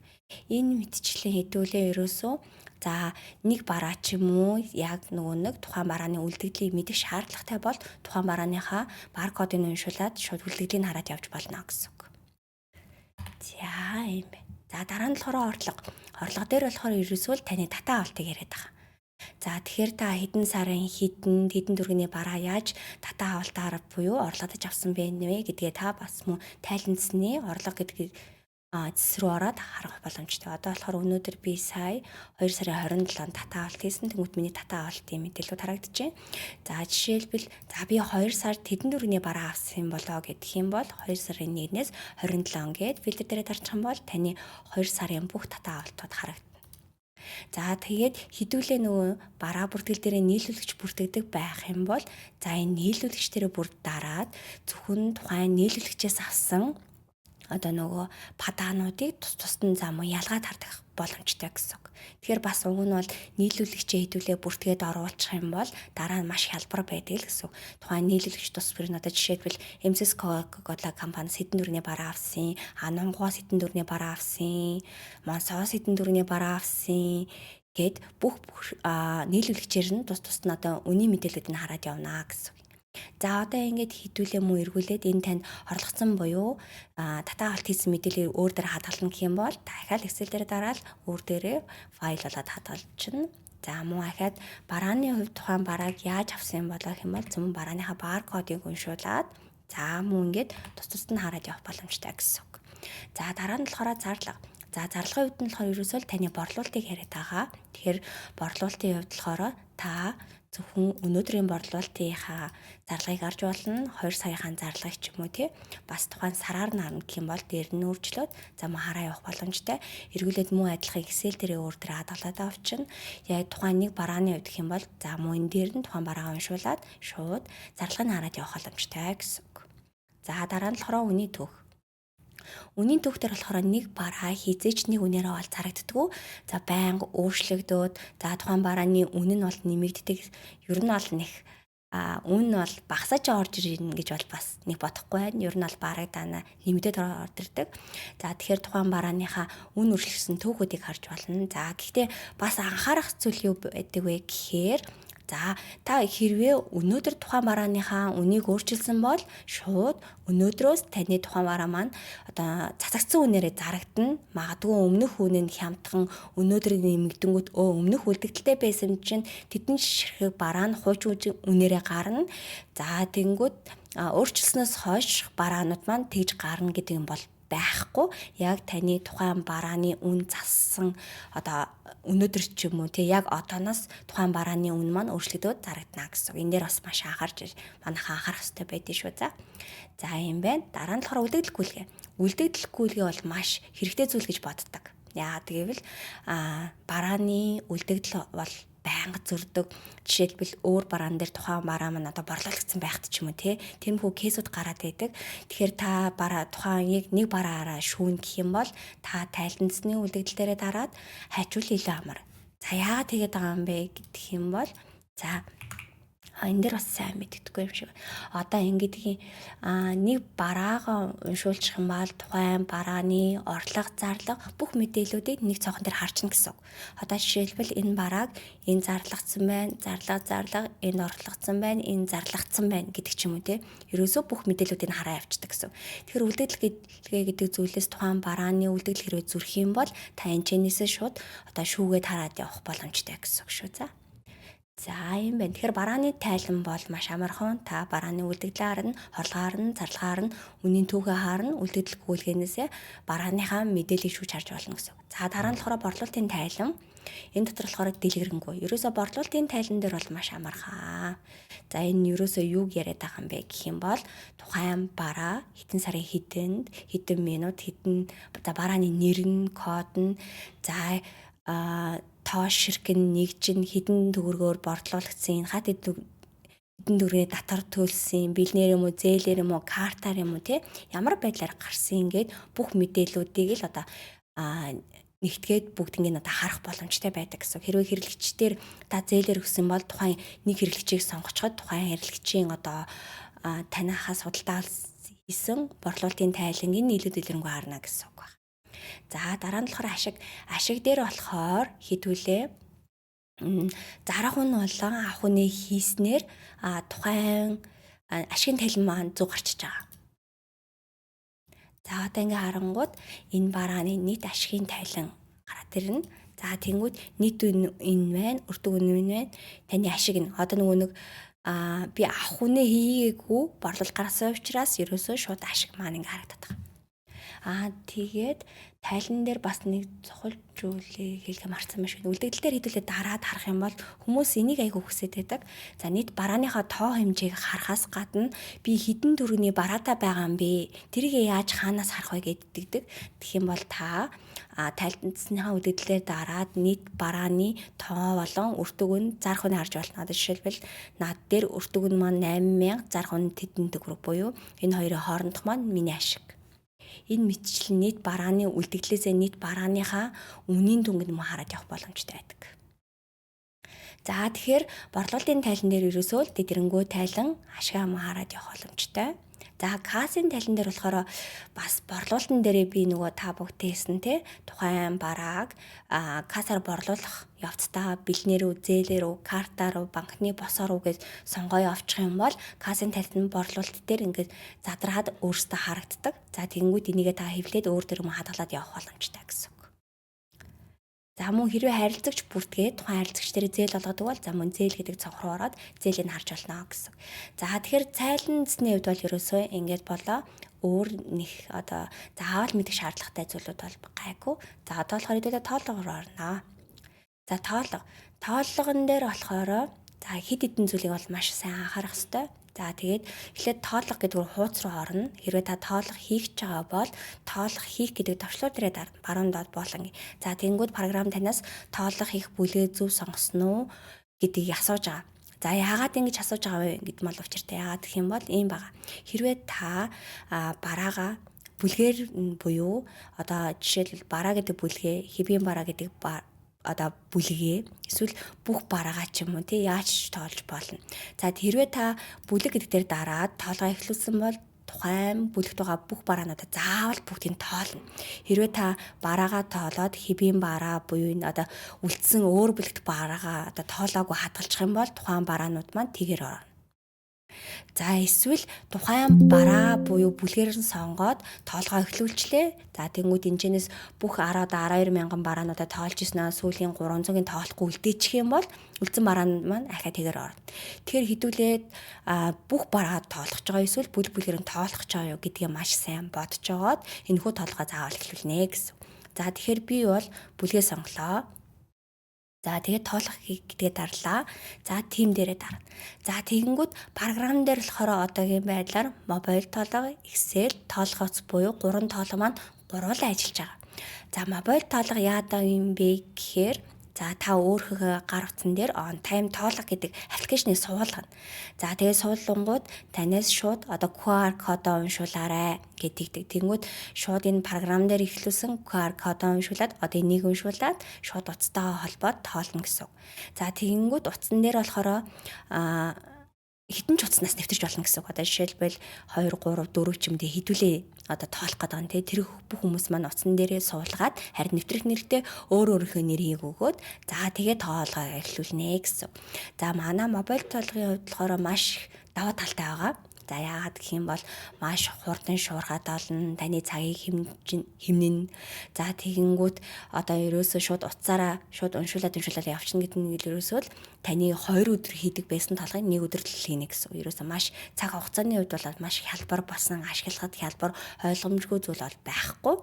Энэ мэдчлэн хэдүүлээ ерөөсөө за нэг бараа ч юм уу яг нэг тухайн барааны үлдэгдлийг мэдэх шаардлагатай бол тухайн барааныхаа баркодыг уншуулад шууд үлдэгдлийг хараад явж болно гэсэн үг. За юм бэ. За дараа нь болохоор орлого. Орлого дээр болохоор ерөөсөө таны дата авалтыг яриад байгаа. За тэгэхээр та хэдэн сарын хэдэн төгрөгийн бараа яаж дата авалтаар буюу орлогодож авсан бэ нэ гэдгээ та бас мөн тайландсны орлого гэдгийг зэс рүү ороод харах боломжтой. Одоо болохоор өнөөдөр би сая 2 сарын 27-нд дата авалт хийсэн. Тэнгүүд миний дата авалтын мэдээлэлүүд харагдчихэв. За жишээлбэл за би 2 сард хэдэн төгрөгийн бараа авсан болоо гэх юм бол 2 сарын 1-ээс 27 гээд фильтр дээр дарчих юм бол таны 2 сарын бүх дата авалтууд харагдана. За тэгээд хэдүүлээ нөгөө бараа бүртгэл дээрээ нийлүүлэгч бүртгэдэг байх юм бол за энэ нийлүүлэгч дээрээ бүр дараад зөвхөн тухайн нийлүүлэгчээс авсан одоо нөгөө падаануудыг тус нь зам уу ялгаад хардаг боломжтой гэсэн. Тэгэхээр бас уг нь бол нийлүүлэгчээ хэдүүлээ бүртгээд оруулах юм бол дараа нь маш хялбар байдаг л гэсэн. Тухайн нийлүүлэгч тус бүр нь одоо жишээлбэл MCS Coca-Cola компаниас хэдэн төгрөгийн бараа авсан, Анамгоос хэдэн төгрөгийн бараа авсан, Монсоос хэдэн төгрөгийн бараа авсан гэд бүх нийлүүлэгчээр нь тус нь одоо үнийн мэдээллүүд нь хараад явна гэсэн. За одоо ингээд хэдүүлээ мөн эргүүлээд энэ танд орлогцсон буюу дата авалт хийсэн мэдээллийг өөр дээр хадгална гэх юм бол дахиад Excel дээр дараад өөр дээрээ файл болоод хадгалчихна. За мөн ахаад барааны хувьд тухайн барааг яаж авсан юм болоо гэх юм бол зөвхөн барааныхаа баркодыг уншуулад за мөн ингээд тус нь хараад явах боломжтой гэсэн үг. За дараа нь болохоор зарлага. За зарлагын хувьд нь болохоор ерөөсөө л таны борлуулалтыг яриад байгаа. Тэгэхээр борлуулалтын хувьд болохоор та зөвхөн өнөөдрийн борлуулалтынхаа зарлагыг арж болно. 2 сарынхаа зарлагыг ч юм уу тий. Бас тухайн сараар нарна гэх юм бол дээр нь өөрчлөөд хараа явах боломжтой. Эргүүлээд мөн адилхан Excel дээр өөр дээр хадгалаад авчна. Яг тухайн нэг барааны хувьд гэх юм бол мөн энэ дээр нь тухайн бараа уншуулад шууд зарлагыг хараад явах боломжтой гэсэн үг. За дараа нь болохоор үнийн түүх. Үнийн түүх дээр болохоор нэг бараа хизээч нэг үнээрээ бол зарагддаггүй. За байнга өөрчлөгдөөд тухайн барааны үнэ нь бол нэмэгддэг. Ер нь бол нэг үн нь бол багасаж орж ирнэ гэж бол бас нэг бодохгүй байна. Ер нь бол барагдана нэмэгдээд орж ирдэг. За тэгэхээр тухайн барааныхаа үн өөрчлөсөн түүхүүдийг харж болно. За гэхдээ бас анхаарах зүйл юу байдаг вэ гэхээр та хэрвээ өнөөдөр тухайн барааныхаа үнийг өөрчилсөн бол шууд өнөөдрөөс таны тухайн бараа маань цацагдсан үнээрээ зарагдана. Магадгүй өмнөх үнэ нь хямдхан өнөөдөр нэмэгдэнгүүт өмнөх үлдэгдэлтэй байсан чинь тэдэн ширхэг бараа нь хуучин үнээрээ гарна. За тэнгүүд өөрчилснөөс хойш бараанууд маань тэгж гарна гэдэг юм бол байхгүй. Яг таны тухайн барааны үн зассан өнөөдөр ч юм уу яг одооноос тухайн барааны үн маань өөрчлөгдөд зарагдана гэсэн. Энэ дээр бас маш анхаарч манайхан анхаарах хэрэгтэй байдгийг шүү. За юм байна. Дараа нь болохоор үлдэгдэл гүйлгээ. Үлдэгдэл гүйлгээ бол маш хэрэгтэй зүйл гэж боддог. Яагаад гэвэл барааны үлдэгдэл бол байнга зөрдөг. Жишээлбэл өөр бараан дээр тухайн бараа маань борлуулагдсан байхад ч юм уу тиймэрхүү кейсүүд гараад байдаг. Тэгэхээр та тухайн яг нэг бараараа шүүн гэх юм бол та тайлбарсны үлдэгдэл дээрээ дараад хайчвал илүү амар. За яагаад тэгээд байгаа юм бэ гэх юм бол энэ дээр бас сайн мэддэггүй юм шиг. Ингэдгийн нэг бараагаа уншуулчих юм бол тухайн барааны орлого, зарлага бүх мэдээллүүдийг нэг цонхон дээр харчна гэсэн үг. Жишээлбэл энэ барааг энэ зарлагдсан байна, зарлага, энэ орлогдсон байна, энэ зарлагдсан байна гэдэг ч юм уу Ерөөсөө бүх мэдээллүүдийг хараа явчихдаг гэсэн. Тэгэхээр үлдэгдэл гэдэг зүйлээс тухайн барааны үлдэгдэл хэрвээ зүрх юм бол та энэчнээсээ шууд шүүгээд хараад явах боломжтой гэсэн үг шүү. За юм байна. Тэгэхээр барааны тайлан бол маш амархан. Та барааны үлдэгдлээ харна, хорлогоор нь, зарлагаар нь, үнийн түүхээ харна, үлдэгдэл гүйлгээнээсээ барааныхаа мэдээллийг шүүж харж болно гэсэн. За дараа нь болохоор борлуулалтын тайлан. Энэ дотор болохоор дэлгэрэнгүй. Ерөөсө борлуулалтын тайлан дээр бол маш амархан. За энэ ерөөсө юуг яриад байгаа юм бэ гэх юм бол тухайн бараа хэдэн сарын хэдэн минут барааны нэр нь, код нь, тоо ширхэг нэгж нь хідэн төгрөгөөр борлуулагдсан хат хідэн төгрөгийн татвар төлсөн бэлнээр юм уу зээлэр юм уу картаар юм уу ямар байдлаар гарсан ингээд бүх мэдээллүүдийг л нэгтгээд бүгднийг харах боломжтой байдаг гэсэн. Хэрвээ хэрэглэгчдэр та зээлэр өгсөн бол тухайн нэг хэрэглэгчийг сонгочход тухайн хэрэглэгчийн танихаас судалдаа хийсэн борлуулалтын тайлангийн илүү дэлгэрэнгүй харна гэсэн үг байна. За дараа нь болохоор ашиг дээр болохоор хэдүүлээ зарах нь болон авах үний хийснээр тухайн ашигын тайлан маань зүг гарчиж байгаа. За ингээ харангууд энэ барааны нийт ашигын тайлан гараад ирнэ. За тэнгууд нийт энэ байна, өртөг үнэ байна. Таны ашиг нь нэг би авах үнэ хийгээгүй борлуулалт гаргасан учраас ерөөсөө шууд ашиг маань ингээ харагдаад байгаа. Тэгээд тайлан дээр бас нэг цохол зүйлийг хэлэх марцсан маш байна. Үлдэгдэл дээр хэдүүлээ дараад харах юм бол хүмүүс энийг айгүй хүсэж байдаг. За нийт барааныхаа тоо хэмжээг харахаас гадна би хэдэн төгрөгийн бараатай байгаа юм бэ? Тэрийг яаж хаанаас харах вэ гэдэгдэг. Тэгэх юм бол та тайлбарсныхаа үлдэгдлээр дараад нийт барааны тоо болон өртөг нь зарах үнэ харж болно. Жишээлбэл над дээр өртөг нь маань 8000, зарах үнэ тэдэн төгрөг буюу энэ хоёрын хоорондох маань миний ашиг. Энэ мэтчил нийт барааны үлдэгдлээсээ нийт барааныхаа үнийн дүнгийн мөн хараад явах боломжтой байдаг. За тэгэхээр борлуулалтын тайлан дээр ерөөсөө дэлгэрэнгүй тайлан ашиг мөн хараад явах боломжтой. За кассийн тайлан дээр болохоор бас борлуулалтын дээрээ би та бүгдээсэн тухайн барааг кассаар борлуулах явцдаа бэлнээр үү, зээлэр үү, картаар үү, банкны босоор үү гэж сонгоё авчих юм бол кассийн тайлан борлуулалт дээр ингээд задраад өөрөөсөө харагддаг. За тэгэнгүүт энийгээ та хэвлээд өөр дөр хадгалаад явах боломжтой гэсэн. За мөн хэрвээ харилцагч бүртгээд тухайн харилцагч дээр зээл олгодог бол за мөн зээл гэдэг цонх руу ороод зээлийг харж болно гэсэн. За тэгэхээр цайлан эзний хувьд бол ерөөсөө ингэж болоо өөр нэг одоо заавал мэдэх шаардлагатай зүйлүүд бол гайгүй. За одоо болохоор хэдүүлээ тоолгоор орно. За тоолгон дээр болохоор за хэд хэдэн зүйлийг бол маш сайн анхаарах хэрэгтэй. За тэгээд эхлээд тоолго гэдэг нь хууц руу орно. Хэрвээ та тоолго хийх гэж байгаа бол тоолго хийх гэдэг товчлуур дээрээ баруун доод болон. За тэгэнгүүт програм танаас тоолго хийх бүлгээ зөв сонгосон уу гэдгийг асууж байгаа. За яагаад ингэж асууж байгаа вэ гэдэг мал учиртай. Яагаад гэх юм бол ийм байгаа. Хэрвээ та бараага бүлгээр буюу одоо жишээлбэл бараа гэдэг бүлгээ, хэвийн бараа гэдэг одоо бүлгээ эсвэл бүх бараагаа ч юм уу тий яаж тоолж болно. За хэрвээ та бүлэг гэдэг дээр дараад тоолгоо эхлүүлсэн бол тухайн бүлэгт байгаа бүх бараануудаа заавал бүгдийг тоолно. Хэрвээ та бараагаа тоолоод хэвийн бараа буюу энэ одоо үлдсэн өөр бүлэгт бараагаа одоо тоолоогүй хадгалчих юм бол тухайн бараанууд маань тэгээр орно. За эсвэл тухайн бараа буюу бүлгээр нь сонгоод тоолгоо эхлүүлчлээ. За тэнгууд энэчнээс бүх 10-12 мянган бараануудаа тоолж ирсэн сүүлийн 300-ийн тоолохгүй үлдээчих юм бол үлдсэн бараа маань ахаа тэгээр орно. Тэгэхээр хэдүүлээд бүх бараа тоолох гэж байгаа эсвэл бүлгээр нь тоолох гэж байгаа юу гэдгийг маш сайн бодож жоод энэхүү тоолгоо заавал эхлүүлнэ гэсэн. За тэгэхээр би бол бүлгээ сонглоо. За тэгээд тоолох гэдгээ дарлаа. За тим дээрээ дарна. За тэгэнгүүт програм дээр болохоор одоогийн байдлаар мобайл тоолго, Excel, тоолгоц буюу 3 тоолго маань гуруулаа ажиллаж байгаа. За мобайл тоолго яадаг юм бэ гэхээр за та өөрийнхөө гар утсан дээр on time тоолго гэдэг аппликейшнийг суулгана. За тэгээд суулгангууд танаас шууд одоо QR кодоо уншуулаарай гэдэг. Тэнгүүд шууд энэ програм дээр ихлүүлсэн QR кодоо уншуулад одоо энийг уншуулад шууд утастайгаа холбоод тоолно гэсэн. За тэгэнгүүт утсан дээр болохоор хитэн ч утаснаас нэвтэрч болно гэсэн үг. Одоо жишээлбэл 2 3 4 ч юм дэ хідүүлээ одоо тоолох гэдэг нь тэр бүх хүмүүс маань утсан дээрээ суулгаад харин нэвтрэх нэртэй өөрийнхөө нэрийг өгөөд за тэгээ тоолгоо эхлүүлнэ гэсэн. За манай мобайл тоолгын хувьд болохоор маш даваа талтай байгаа. За яагаад гэх юм бол маш хурдан шуурхаад олно, таны цагийг хэмнэн. За тэгэнгүүт одоо ерөөсөө шууд утсаараа шууд уншуулад явчихна гэдэг нь ерөөсөө л таны 2 өдөр хийдэг байсан толгойг 1 өдөр л хийнэ гэсэн. Ерөөсөө маш цаг хугацааны хувьд бол маш хялбар басан, ашиглахад хялбар, ойлгомжгүй зүйл бол байхгүй.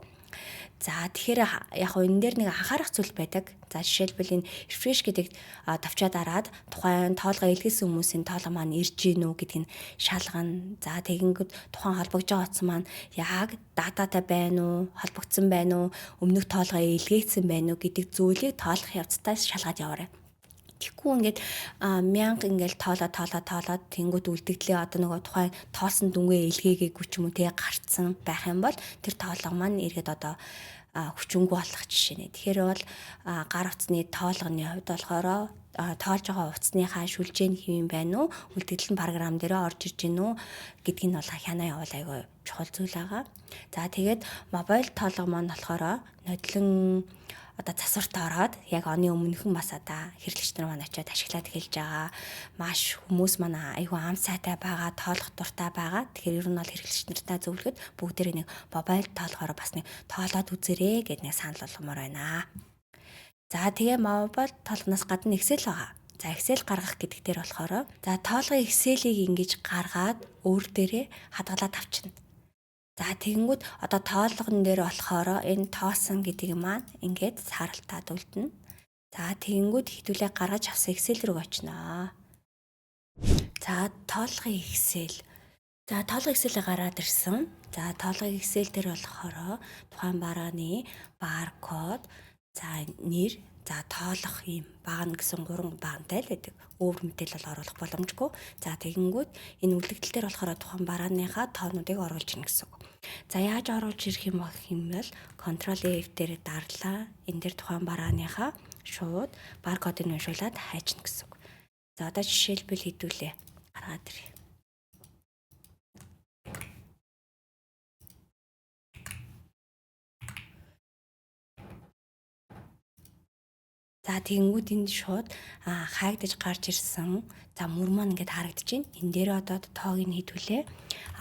За тэгэхээр яг энэ дээр нэг анхаарах зүйл байдаг. За жишээлбэл энэ refresh гэдэг тавчаа дараад тухайн тоолгоо илгээсэн хүмүүсийн тоолго маань ирж гин үү гэдгийг шалгана. За тэгэнгүүт тухайн холбогдож байгаа утсан маань яг дататай байна уу, холбогдсон байна уу, өмнөх тоолгоо илгээсэн байна уу гэдэг зүйлийг тоолох явцдаа шалгаад яваарай. Тэгэхгүй ингээд 1000 ингээд тоолоод тэнгууд үлдэгдлээ одоо нөгөө тухайн тоосон дүнгээ илгээгээгүй ч юм уу тэгээ гарцсан байх юм бол тэр тоолго маань эргээд одоо хүчингүй болох жишээ нэ. Тэгэхээр бол гар утасны тоолгоны хувьд болохоор тоолж байгаа утасныхаа шүлжээ нь хэвэн байна уу, үлдэгдэл нь програм дээрээ орж ирж гин үү гэдгийг нь бол хянаа явуул айгүй чухал зүйл байгаа. За тэгээд мобайл тоолго маань болохоор нодлон одоо засварт ороод яг оны өмнөхөн бас одоо хэрэглэгч нар маань очиад ашиглаад эхэлж байгаа. Маш хүмүүс маань айгүй ам сайтай байгаа, тоолох дуртай байгаа. Тэгэхээр ер нь бол хэрэглэгч нартай зөвлөхөд бүгдээрээ нэг мобайл тоолгоор бас нэг тоолоод үзээрэй гэдэг нэг санал болгомоор байна. За тэгээ мобайл тоолгоноос гадна Excel байгаа. За Excel гаргах гэдэг дээр болохоор за тоолгын Excel-ийг ингэж гаргаад өөр дээрээ хадгалаад авчна. За тэгэнгүүт одоо тоолгон дээр болохоор энэ тоосон гэдэг маань ингээд саралтаад үлдэнэ. За тэгэнгүүт хитүүлээ гаргаж авсан Excel рүү очноо. За тоолгын Excel. За тоолгын Excel-ийг гараад ирсэн. За тоолгын Excel дээр болохоор тухайн барааны баркод, за нэр, за тоолох юм багна гэсэн 3 багантай л байдаг. Өөр мэдээлэл бол оруулах боломжгүй. За тэгэнгүүт энэ үлдэгдэл дээр болохоор тухайн барааныхаа тоонуудыг оруулж ирнэ гэсэн үг. За яаж оруулж ирэх юм бол Ctrl F дээр дарлаа. Энэ дээр тухайн барааныхаа шууд баркодыг уншуулад хайчна гэсэн үг. За одоо жишээлбэл хэдүүлээ гаргаад ирье. За тэгэнгүүт энд шууд хаагдаж гарч ирсэн. За мөр маань ингээд харагдаж байна. Энэ дээр одоо тоог нь хэдүүлээ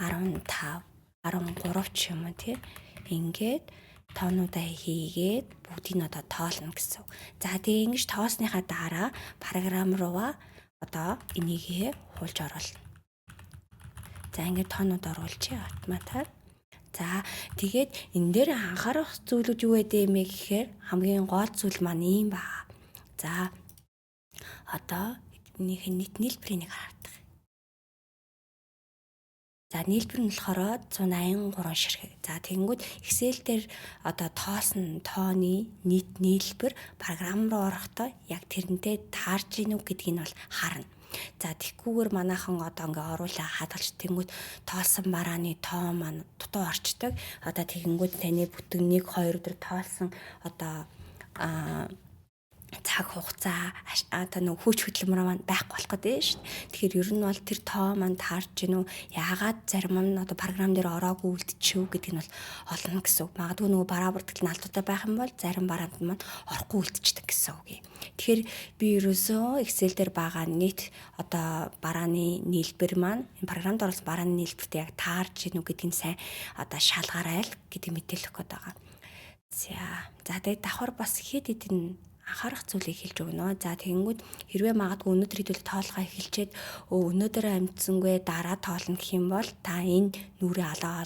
15, 13 ч юм уу тий. Ингээд тоонуудаа хийгээд бүгдийг нь одоо тоолно гэсэн. За тэгээ ингэж тоосныхаа дараа програм руугаа одоо энийг хуулж оруулна. За ингээд тоонууд оруулчих автоматар. За тэгээд энэ дээр анхаарах зүйлүүд юу гэдэг юм бэ гэхээр хамгийн гол зүйл маань ийм байна. За одоо нийт нийлбэрийг хардаг. За нийлбэр нь болохоор 183 ширхэг. За тэгэнгүүт Excel дээр одоо тоосон тооны нийт нийлбэр програм руу орохдоо яг тэрнтэй таарж гинүү гэдгийг нь бол харна. За тэгхгүйгээр манайхан одоо ингээ оруулаа хадгалж тэнгүүт тоолсон барааны тоо маань дутуу орчдөг. Одоо тэгэнгүүт таны бүтэн 1 2 өдөр тоолсон одоо цаг хугацаа одоо нэг хүч хөдөлмөр маань байхгүй болох гэдэг шүү дээ. Тэгэхээр ер нь бол тэр тоо маань таарж гинүү яагаад зарим нь одоо програм дээр ороогүй үлдчихв гэдг нь бол олно гэсэн үг. Магадгүй нөгөө бараа бүртгэл нь алдуутай байх юм бол зарим бараанд маань орохгүй үлдчихдэг гэсэн үг юм. Тэгэхээр би ерөөсөө Excel дээр байгаа нийт одоо барааны нийлбэр маань энэ програмд оруулсан барааны нийлбэрт яг таарж гинүү гэдгийг сайн одоо шалгаарай л гэдэг мэдээлэл өгöd байгаа. За тэгээд давхар бас хэд хэдэн анхаарах зүйлийг хэлж өгнө. За тэгэнгүүт хэрвээ магадгүй өнөөдөр хэдүүл тоолгоо эхэлчихэд өнөөдөр амжсангүй дараа тоолно гэх юм бол та энэ нүрээ алаа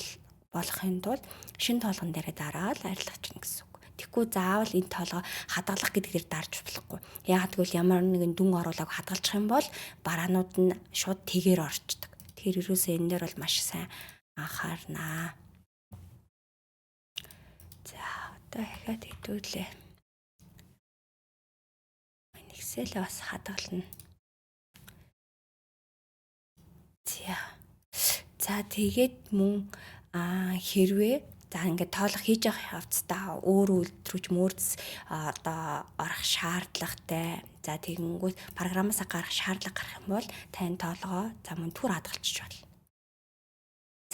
болохын тулд шинэ тоолгон дээрээ дараад арилгах чинь гэсэн үг. Тэгэхгүй заавал энэ тоолгоо хадгалах гэдгээр дарж болохгүй. Яг тэгвэл ямар нэгэн дүн оруулааг хадгалчих юм бол бараанууд нь шууд тэгээр орчдөг. Тэгэхээр ерөөсөө энэ дээр бол маш сайн анхаарнаа. За одоо дахиад хэдүүлээ. Excel бас хадгална. За тэгээд мөн хэрвээ за ингээд тоолох хийж явах явцдаа өөр үйлдэл рүү мөрдс одоо орох шаардлагатай. За тэгэнгүүт програмаас гарах шаардлага гарах юм бол тань тоолгоо за мөн түр хадгалчих болно.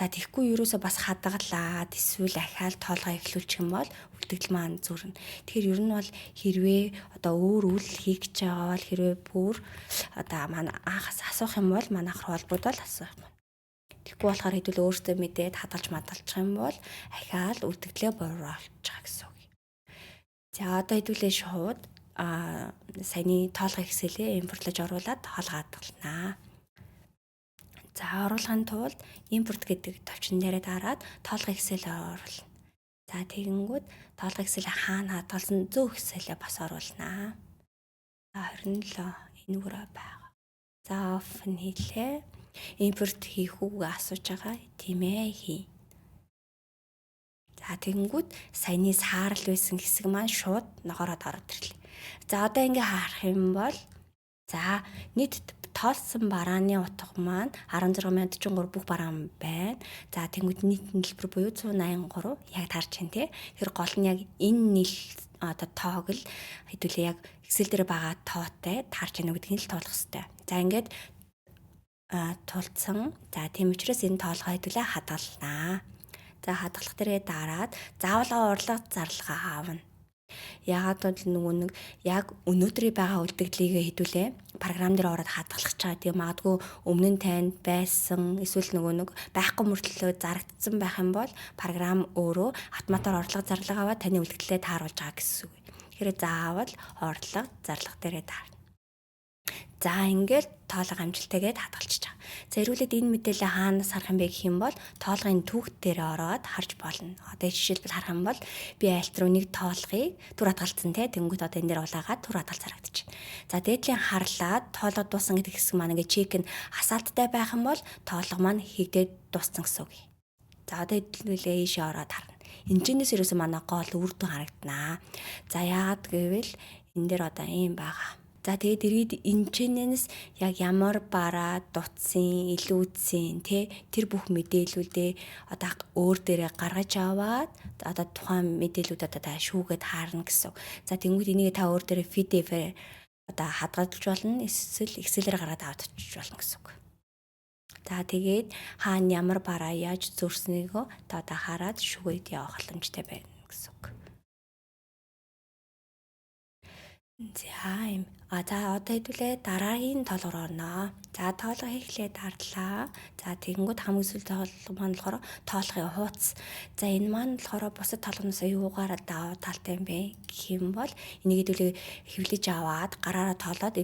За тэгэхгүй ерөөсөө бас хадгалаад эсвэл ахаал тоолгоо эхлүүлчих юм бол үлдэгдэл маань зүрнэ. Тэгэхээр ер нь бол хэрвээ одоо өөр үйл хийх гэж байгаа бол хэрвээ бүр одоо манай анхаас асуух юм бол манайх руу холбогдол асуух юм. Тэгэхгүй болохоор хэдүүл өөртөө мэдээд хадгалж мадалчих юм бол ахаал үлдэгдлээ бууралж байгаа гэсэн үг. За одоо хэдүүлээ шууд саяны тоолгоо Excel-ээ импортлож оруулаад тоолгоо хадгалнаа. За оруулахын тулд импорт гэдэг товчон дээрээ дараад тоолгоо Excel оруулна. За тэгэнгүүт тоолгоо Excel хаана хадгалсан зөв Excel-ээ бас оруулнаа. За 27 энүүрээ байгаа. За open хийлээ. Импорт хийх үгээ асууж байгаа тийм ээ хий. За тэгэнгүүт саяны саарл байсан хэсэг маань шууд ногоороод ороод ирлээ. За одоо ингээ харах юм бол за нийт тоолсон барааны утга маань 16043 бүх бараан байна. За тэнгууд нийт нийлбэр буюу 183 яг таарч байна тий. Тэр гол нь яг энэ одоо тоог л хэдүүлээ яг Excel дээр байгаа тоотой таарч байна гэдгийг л тоолох хэрэгтэй. За ингээд тулцсан. За тийм учраас энэ тоолгоо хэдүүлээ хадгалнаа. За хадгалах дээрээ дараад заавал урлаг зарлага аавна. Яагаад бол нөгөө нэг яг өнөөдрийн байгаа үлдэгдлийгээ хэдүүлээ програм дээр ороод хадгалах чагаа. Тэгээ магадгүй өмнө нь танд байсан эсвэл нөгөө нэг байхгүй мөртлөө зарагдсан байх юм бол програм өөрөө автоматар орлого зарлага аваад таны үлдэгдлээ тааруулж байгаа гэсэн үг. Тэгэхээр заавал орлого зарлага дээрээ таарна. За ингээд тоолго амжилттайгээд хадгалчих. За эргүүлээд энэ мэдээлэл хаанаас харах юм бэ гэх юм бол тоолгын түүх дээр ороод харж болно. Одоо жишээлбэл харах юм бол би альт руу нэг тоолгыг түр хадгалсан те тэнгууд одоо энэ дээр улаагаад түр хадгалж харагдчих. За дээдлийн харлаад тоолго дууссан гэдэг хэсэг маань ингээд чек нь хасаалттай байх юм бол тоолго маань хийгдээд дууссан гэсэн үг. За одоо хэдүүлээ ийшээ ороод харна. Энэчнээс ерөөсөө манай гол үр дүн харагданаа. За яагаад гэвэл энэ дээр одоо ийм байгаа. За тэгээд иргэд энэчнээс яг ямар бараа дутсан, илүүдсэн тэр бүх мэдээлүүдээ одоо өөр дээрээ гаргаж аваад одоо тухайн мэдээлүүд одоо та шүүгээд хаарна гэсэн. За тэнгууд энийг та өөр дээрээ PDF-ээр одоо хадгалж болно, эсвэл Excel-ээр гаргаад аваад очиж болно гэсэн үг. За тэгээд хаана ямар бараа яаж зөрснөйгөө одоо хараад шүүгээд явах боломжтой байна гэсэн үг. За юм. За одоо хэдүүлээ дараагийн тоолгоор орноо. За тоолго хийхлээр дарлаа. За тэгэнгүүт хамгийн сүүлийн тоолго маань болохоор тоолгын хууц. За энэ маань болохоор бусад тоолгоноос юугаар даваа талтай юм бэ гэх юм бол энийг хэдүүлээ хэвлэж аваад гараараа тоолоод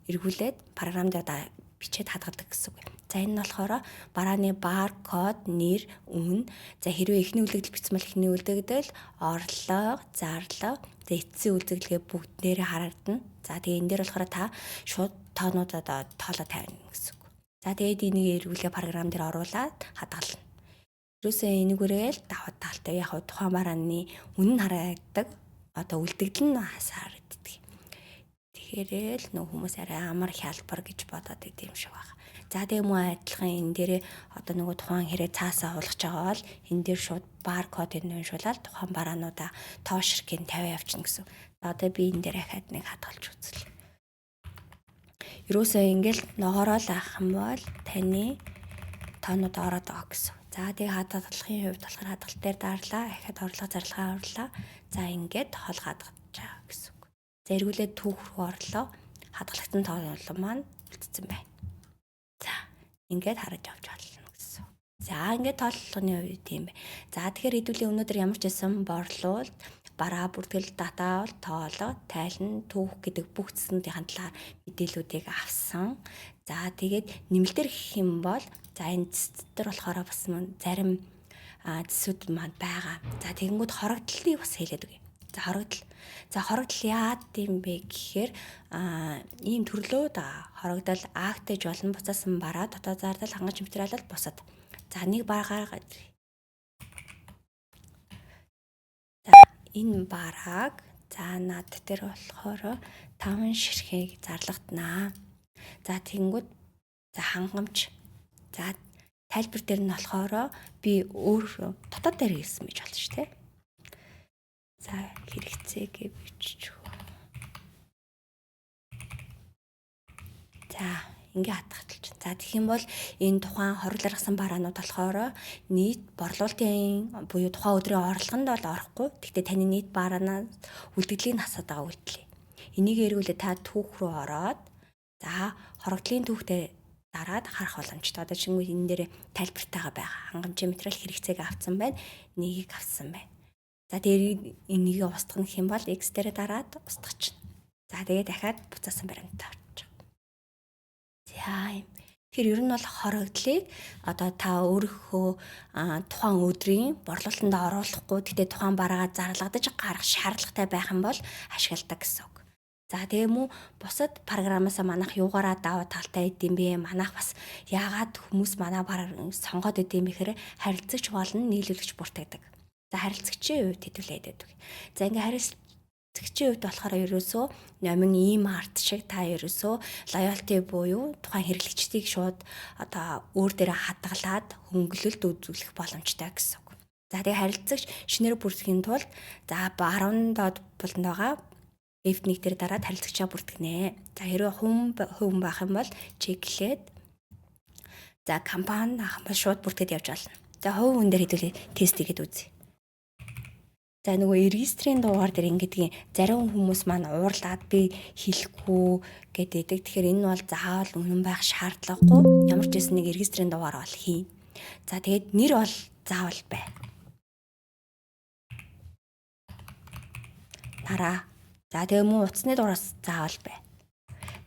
эргүүлээд програм дээр бичээд хадгадаг гэсэн үг. За энэ нь болохоор барааны баркод, нэр, үн. За хэрвээ эхний үлдэгдэл бичсэн бол эхний үлдэгдэл, орлого, зарлага, за эцсийн үлдэгдлгээ бүгднээрээ харагдана. За тэгээ энэ дээр болохоор та шууд тоонуудад тоолоо тавина гэсэн үг. За тэгээд энийг эргүүлээ програм дээр оруулаад хадгална. Юусе энэгээрэл давхад таалтай яг тухайн барааны үнэн харагддаг. Одоо үлдэгдэл нь харагддаг. Тэгэхээр л хүмүүс арай амар хялбар гэж бодоод идэв юм шиг байна. За тэгээ мөн адилхан энэ дээрээ одоо тухайн хэрэг цаасаа хулгаж байгаа бол энэ дээр шууд баркодыг уншуулаад тухайн бараануудаа тоо ширхгийн тавиа явчихна гэсэн. Одоо би энэ дээр ахаад нэг хадгалж үзлээ. Юусе ингээл ногоороо л авах юм бол таны тоонууд ороод байгаа гэсэн. За тэгээ хадгалахын хувьд болохоор хадгалт дээр daарлаа, ахад орлого зарлагаа орлоо. За ингээд хол хадгаж байгаа гэсэн үг. За эргүүлээд түүх рүү орлоо. Хадгалагдсан тоон маань үлдсэн байна. За ингээд хараж авч болно гэсэн. За ингээд тооллогын хувьд тийм бай. За тэгэхээр хэдүүлээ өнөөдөр ямар ч байсан борлуулалт, бараа бүртгэл, дата, тоолго, тайлан, түүх гэдэг бүх зүйлсийн талаар мэдээллүүдийг авсан. За тэгээд нэмэлтээр гэх юм бол за энэ цэцтэр болохоор бас зарим цэцүүд маань байгаа. За тэгэнгүүт хорогдлыг бас хэлээд өгье. За хорогдол. За хорогдол яад юм бэ гэхээр ийм төрлөө да. Хорогдол актэж болон буцаасан бараа, дотоод зардал, хангамж материалууд бусад. За нэг бараагаар за энэ барааг за над дээр болохоор 5 ширхэг зарлагданаа. За тэгэнгүүт за хангамж за тайлбар дээр нь болохоор би өөр дотоод дээр хийсэн гэж болно шүү дээ. За хэрэгцээгээ бичиж. За ингээ хадгалж. За тэгэх юм бол энэ тухайн хорлоргсан бараанууд болохоор нийт борлуулалтын буюу тухайн өдрийн орлогонд бол орохгүй. Гэхдээ таны нийт бараанаас үлдэгдлийг насаад байгаа үлдлээ. Энийг эргүүлээ та түүх рүү ороод за хорогдлын түүхтэй дараад харах боломжтой. Одоо шинэ энэ дээр тайлбартайгаа байгаа. Хангамжийн материал хэрэгцээг авсан байна. Нэгийг авсан байна. За дээр энийг устгах гэх юм бол X дээр дараад устгах. За тэгээ дахиад буцаасан баримтаа авчих. За тэгэхээр ер нь бол хорогдлыг одоо та өөрийнхөө тухайн өдрийн борлуулалтанд оруулахгүй гэхдээ тухайн бараагаа зарлагдаж гарах шаардлагатай байх юм бол ашигладаг гэсэн үг. За тэгээ мөн бусад програмаасаа манайх юугаараа даваа талтай идэм бэ? Манайх бас яагаад хүмүүс манай програм сонгоод идэм бэ гэхээр харилцагч болон нийлүүлэгч бүртгэдэг. За харилцагчийн хувьд хэдүүлээд байдаг. За ингээ харилцагчийн хувьд болохоор ерөөсөө номин ийм арт шиг та ерөөсөө loyalty буюу тухайн хэрэглэгчдийг шууд одоо өөр дээрээ хадгалаад хөнгөлөлт үзүүлэх боломжтой гэсэн үг. За тэгээ харилцагч шинээр бүртгэхийн тулд за 10 доод буланд байгаа F1 дээр дараад харилцагчаа бүртгэнэ. За хэрвээ хүн байх юм бол чеклээд за компани ах бол шууд бүртгэж явж болно. За хувь хүн дээр хэдүүлээ тест хийгээд үзье. За нөгөө регистрийн дугаар дээр ингэдэг зарим хүмүүс маань уурлаад би хэлэхгүй гэдэг. Тэгэхээр энэ бол заавал үнэн байх шаардлагагүй. Ямар ч байсан нэг регистрийн дугаар бол хий. За тэгээд нэр бол заавал бай. Дараа. За тэгээ мөн утасны дугаараас заавал бай.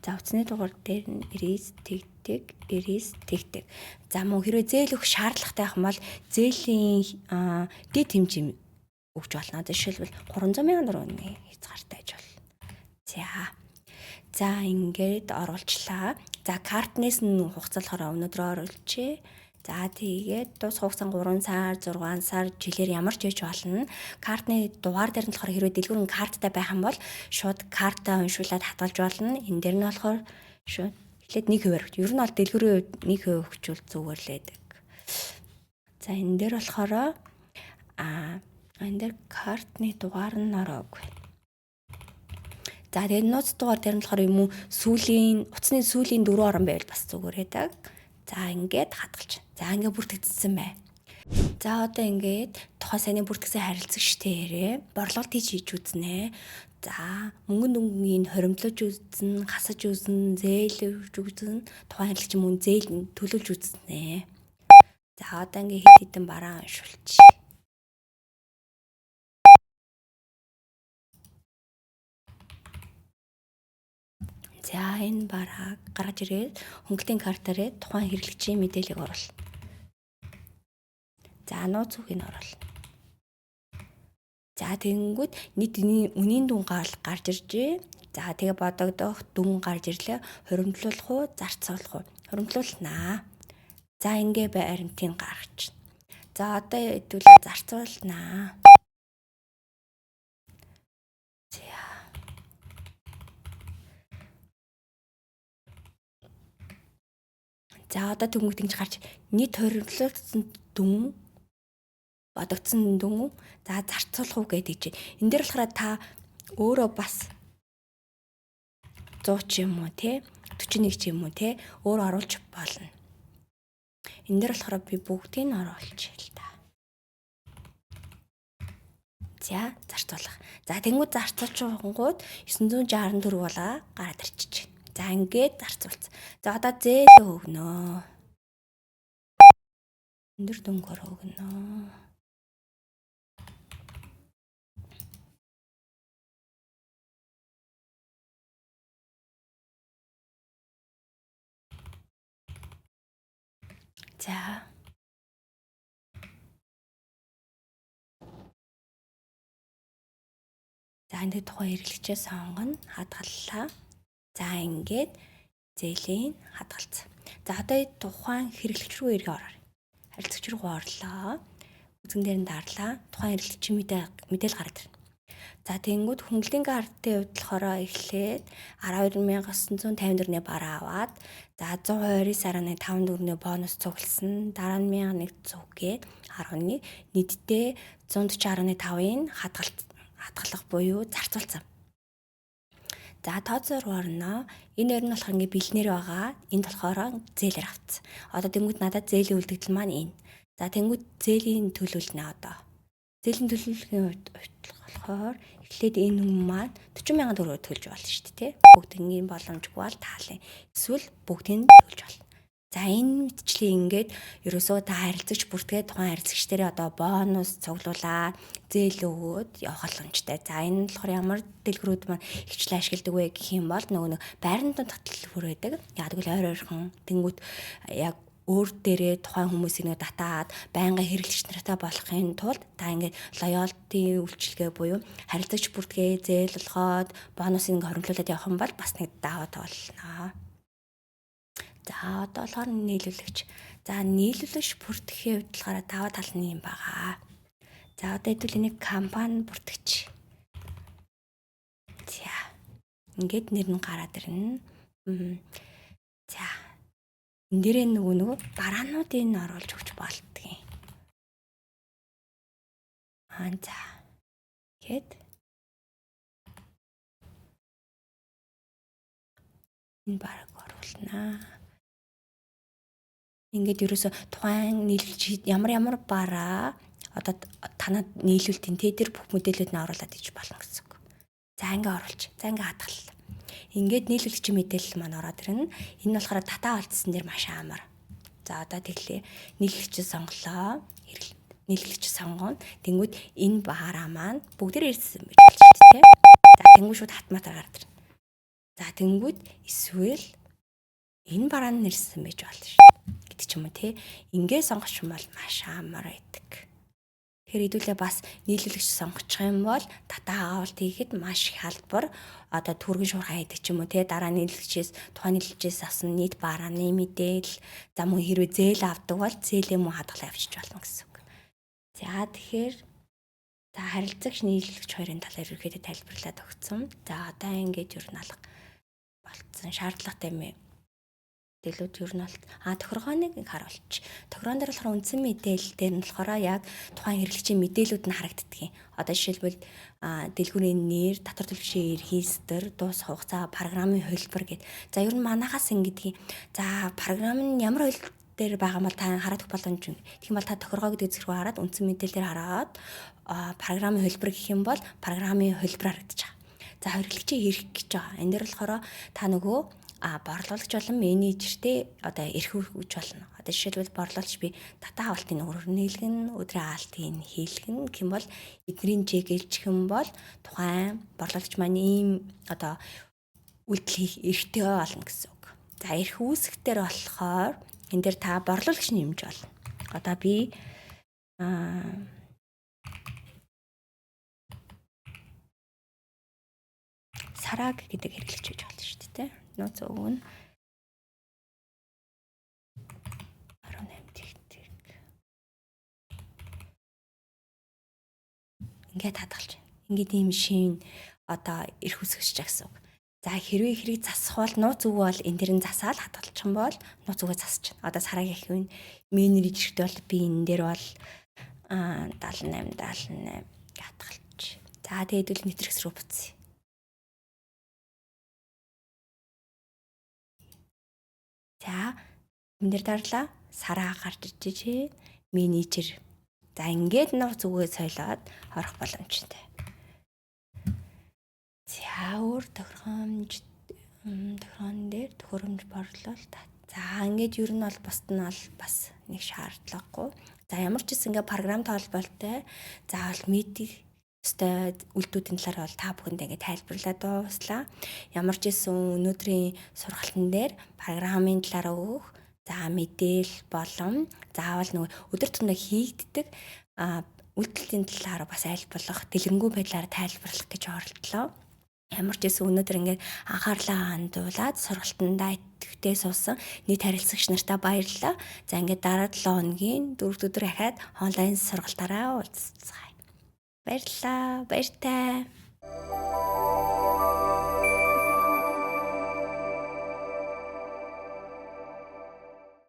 За утасны дугаар дээр нь эрис тэгтэг. За мөн хэрвээ зээл өгөх шаардлагатай байх юм бол зээлийн дэд хэмжээ өгч болно. Жишээлбэл 300,000 төгрөгийн хязгаартай гэж болно. За ингээд оруулчлаа. За картнээс нь хугацаалахаараа өнөөдөр оруулчихъя. За тэгээд дуус хугацаа 3 сар, 6 сар жилээр ямар ч хийж болно. Картны дугаар дээр нь болохоор хэрвээ дэлгүүрийн карттай байх юм бол шууд картаа уншуулад хадгалж болно. Энэ дээр нь болохоор шууд эхлээд 1% өгч. Ер нь бол дэлгүүрийн хувьд 1% өгчүүл зүгээр л байдаг. За энэ дээр болохоор энэ дээр картны дугаар нь ороогүй. За тэгээд нууц дугаар дээр нь болохоор юм уу утасны сүүлийн 4 орон байвал бас зүгээр байдаг. За ингээд хадгалж. За ингээд бүртгэгдсэн бай. За одоо ингээд тухайн саяны бүртгэсэн харилцагчдээ борлуулалт хийж үзнэ. За мөнгөн дүнгийн хоримтлож үзнэ, хасаж үзнэ, зээлж үзнэ, тухайн харилцагч мөн зээл төлөвлөж үзнэ. За одоо ингээд хэд хэдэн бараа уншуулчих. За энэ бараа гаргаж ирээд хөнгөлтийн картаараа тухайн хэрэглэгчийн мэдээллийг оруулна. За нууц үгийг оруулна. За тэгэнгүүт нийт үнийн дүн гарч иржээ. За тэгээ бодогдох дүн гарч ирлээ. Хуримтлуулах уу, зарцуулах уу? Хуримтлуулнаа. За ингээ баримтыг гаргач. За одоо хэдүүлээ зарцуулнаа. За одоо төгмөг тэгж гарч нийт хуримтлуулсан дүн бодогдсон дүн за зарцуулах уу гэдэг чинь. Энд дээр болохоор та өөрөө бас 100 ч юм уу те 41 ч юм уу те өөр оруулж болно. Энд дээр болохоор би бүгдийг нь оруулчих л та. За зарцуулах. За тэнгууд зарцуулж байгангууд 964 болоо гараад ирчих. За ингээд зарцуулсан. За одоо зээл өгнө. Өндөр дүнгээр өгнө. За энэ тухайн хэрэглэгчээ сонгоно, хадгаллаа. За ингээд зээлийн хадгалсан. За одоо тухайн хэрэглэгч рүү эргээ ороо. Харилцагч руу орлоо. Үзэн дээр нь дарлаа. Тухайн хэрэглэгчийн мэдээлэл гараад ирнэ. За тэгэнгүүт хөнгөлтийн картын хувьд болохоор эхлээд 12,954-ний бараа аваад за 129.54-ний бонус цугласан. Дараа нь 1,100 гээд 11 нийтдээ 140.5-ын хадгалах буюу зарцуулсан. За тооцоор орно. Энэ хоёр нь болохоор ингээ бэлнээр байгаа. Энд болохоор зээлээр авцсан. Одоо тэнгууд надад зээлийн үлдэгдэл маань энэ. За тэнгууд зээлийн төлөвлөнө одоо. Зээлийн төлөвлөгийн хувьд болохоор эхлээд энэ хүн маань 40,000 төгрөг төлж болно шүү дээ, тий? Бүгдийн боломжгүй бол таалаа. Эсвэл бүгдийг нь төлж болно. За энэ мэтчлэн ингээд ерөөсөө та харилцагч бүртгээ тухайн харилцагч дээрээ одоо бонус цуглуулаад зээл өгөөд явах боломжтой. За энэ болохоор ямар дэлгэрүүд маань хвчлэн ашигладаг вэ гэх юм бол нөгөө байрны дунд таталбар байдаг. Яг л ойрхон тэнгууд яг өөр дээрээ тухайн хүмүүсийг татаад байнгын хэрэглэгч нартай болохын тулд та ингээд лоялти үйлчилгээ буюу харилцагч бүртгээ зээл олгоод бонусыг хоримтлуулад явах юм бол бас нэг даваа тоолно. За одоо болохоор нийлүүлэгч. За нийлүүлэгч бүртгэхийн хувьд болохоор даваа тал нь юм байгаа. За одоо хэдүүл энийг компани бүртгэж. За ингээд нэр нь гараад ирнэ. За энэ дээрээ нөгөө бараануудыг нь оруулж өгч болтгий. За гээд энэ бараг оруулнаа. Ингээд ерөөсө тухайн нийлүүлэгч ямар бараа одоо танад нийлүүлтийн тэр бүх мэдээлэлүүд нь оруулаад иж болно гэсэн үг. За ингээд оруулж. За ингээд хадгаллаа. Ингээд нийлүүлэгчийн мэдээлэл маань ороод ирнэ. Энэ нь болохоор татаа олдсон дэр маш амар. За одоо тэглээ. Нийлүүлэгч сонголоо. Нийлүүлэгч сонгоно. Тэнгүүд энэ бараа маань бүгдээр ирсэн байж болж шүү дээ. За тэнгүүд шууд хатматар гараад ирнэ. За тэнгүүд эсвэл энэ бараа нь ирсэн байж болно шүү гэдэг ч юм уу тий. Ингээ сонгох юм бол маш амар байдаг. Тэгэхээр хэдүүлээ бас нийлүүлэгч сонгочих юм бол татаа авалт хийхэд маш их халдвар одоо түргэн шуурхай хийдэг ч юм уу тий. Дараа нийлүүлэгчээс тухайн нийлүүлэгчээс авсан нийт барааны мэдээлэл за мөн хэрвээ зээл авдаг бол зээлээ мөн хадгалаа авчиж болно гэсэн үг. За тэгэхээр за харилцагч нийлүүлэгч хоёрын талаар ерөөхдөө тайлбарлаад өгсөн. За одоо ингэж ер нь алга болцсон шаардлагатай юм. Дэлгүүд ер нь бол тохиргооныг харуулж. Тохиргоон дээр болохоор үндсэн мэдээлэл дээр нь болохоор яг тухайн хэрэглэгчийн мэдээлүүд нь харагддаг юм. Одоо жишээлбэл дэлгүүрийн нэр, татвар төлөвшийн регистр, дуус хугацаа, програмын хувилбар гэд. За ер нь манахаас ингэдэг. За програм нь ямар хувилбар дээр байгаа юм бол та хараад өгөх боломж юм. Тэгэх юм бол та тохиргоо гэдэг зэрэг хараад үндсэн мэдээлэлээр хараад програмын хувилбар гэх юм бол програмын хувилбар харагдаж байгаа. За хэрэглэгчийн эрх гэж байгаа. Энэ дээр болохоор та нөгөө борлуулагч болон менежертэй одоо эрх хөгж болно. Одоо жишээлбэл борлуулагч би татаа авалтын өрөөр нийлгэн, өдрийн аалтын хийлгэн гэх юм бол эднэрийн жигэлж хэм бол тухайн борлуулагч маань ийм одоо үйлдэл хийх эрхтэй болно гэсэн үг. За эрх үүсгтэр болохоор энэ дээр та борлуулагч нэмж болно. Одоо би Сараг гэдэг хэрэглэж байж болно шүү дээ. Нууц өвгөө нь 18 тэгтэг. Ингээд хадгалж байна. Ингээд ийм шин одоо эрх үүсгэж байгаа гэсэн үг. За хэрвээ хэрэг засах бол нууц өвгөө бол энэ дэр нь засаал хадгалчих юм бол нууц өвгөө засчихна. Одоо Сарагийн ахын менежер хэрэгтэй бол би энэ дээр бол 78 хадгалж. За тэгээд үл нэтрэгс рүү буцъя. За энэ дээр дарлаа Сараа гарч ижээ менежер. За ингээд нууц өвгөө соёлоод орох боломжтой. За өөр тохиромж дээр төхөөрөмж борлуулалт. За ингээд ер нь бол бусд нь бол бас нэг шаардлагагүй. За ямар ч гэсэн ингээд програм тоолболтой заавал медиа өстой үйлдэлүүдийн талаар бол та бүхэнд ингээд тайлбарлаад дууслаа. Ямар ч гэсэн өнөөдрийн сургалтын дээр програмын талаар өгөх, за мэдээл болон заавал нөгөө өдөр тутмын хийгддэг үйлдэлтийн талаар бас айлбарлах, дэлгэрэнгүй байдлаар тайлбарлах гэж оролдлоо. Ямар ч гэсэн өнөөдөр ингээд анхаарлаа хандуулад сургалтандаа идэвхтэй суусан нийт харилцагч нартаа баярлалаа. За ингээд дараа 7 хоногийн 4 өдөр ахаад онлайн сургалтаараа уулзцгаая. Баярлалаа. Баяртай.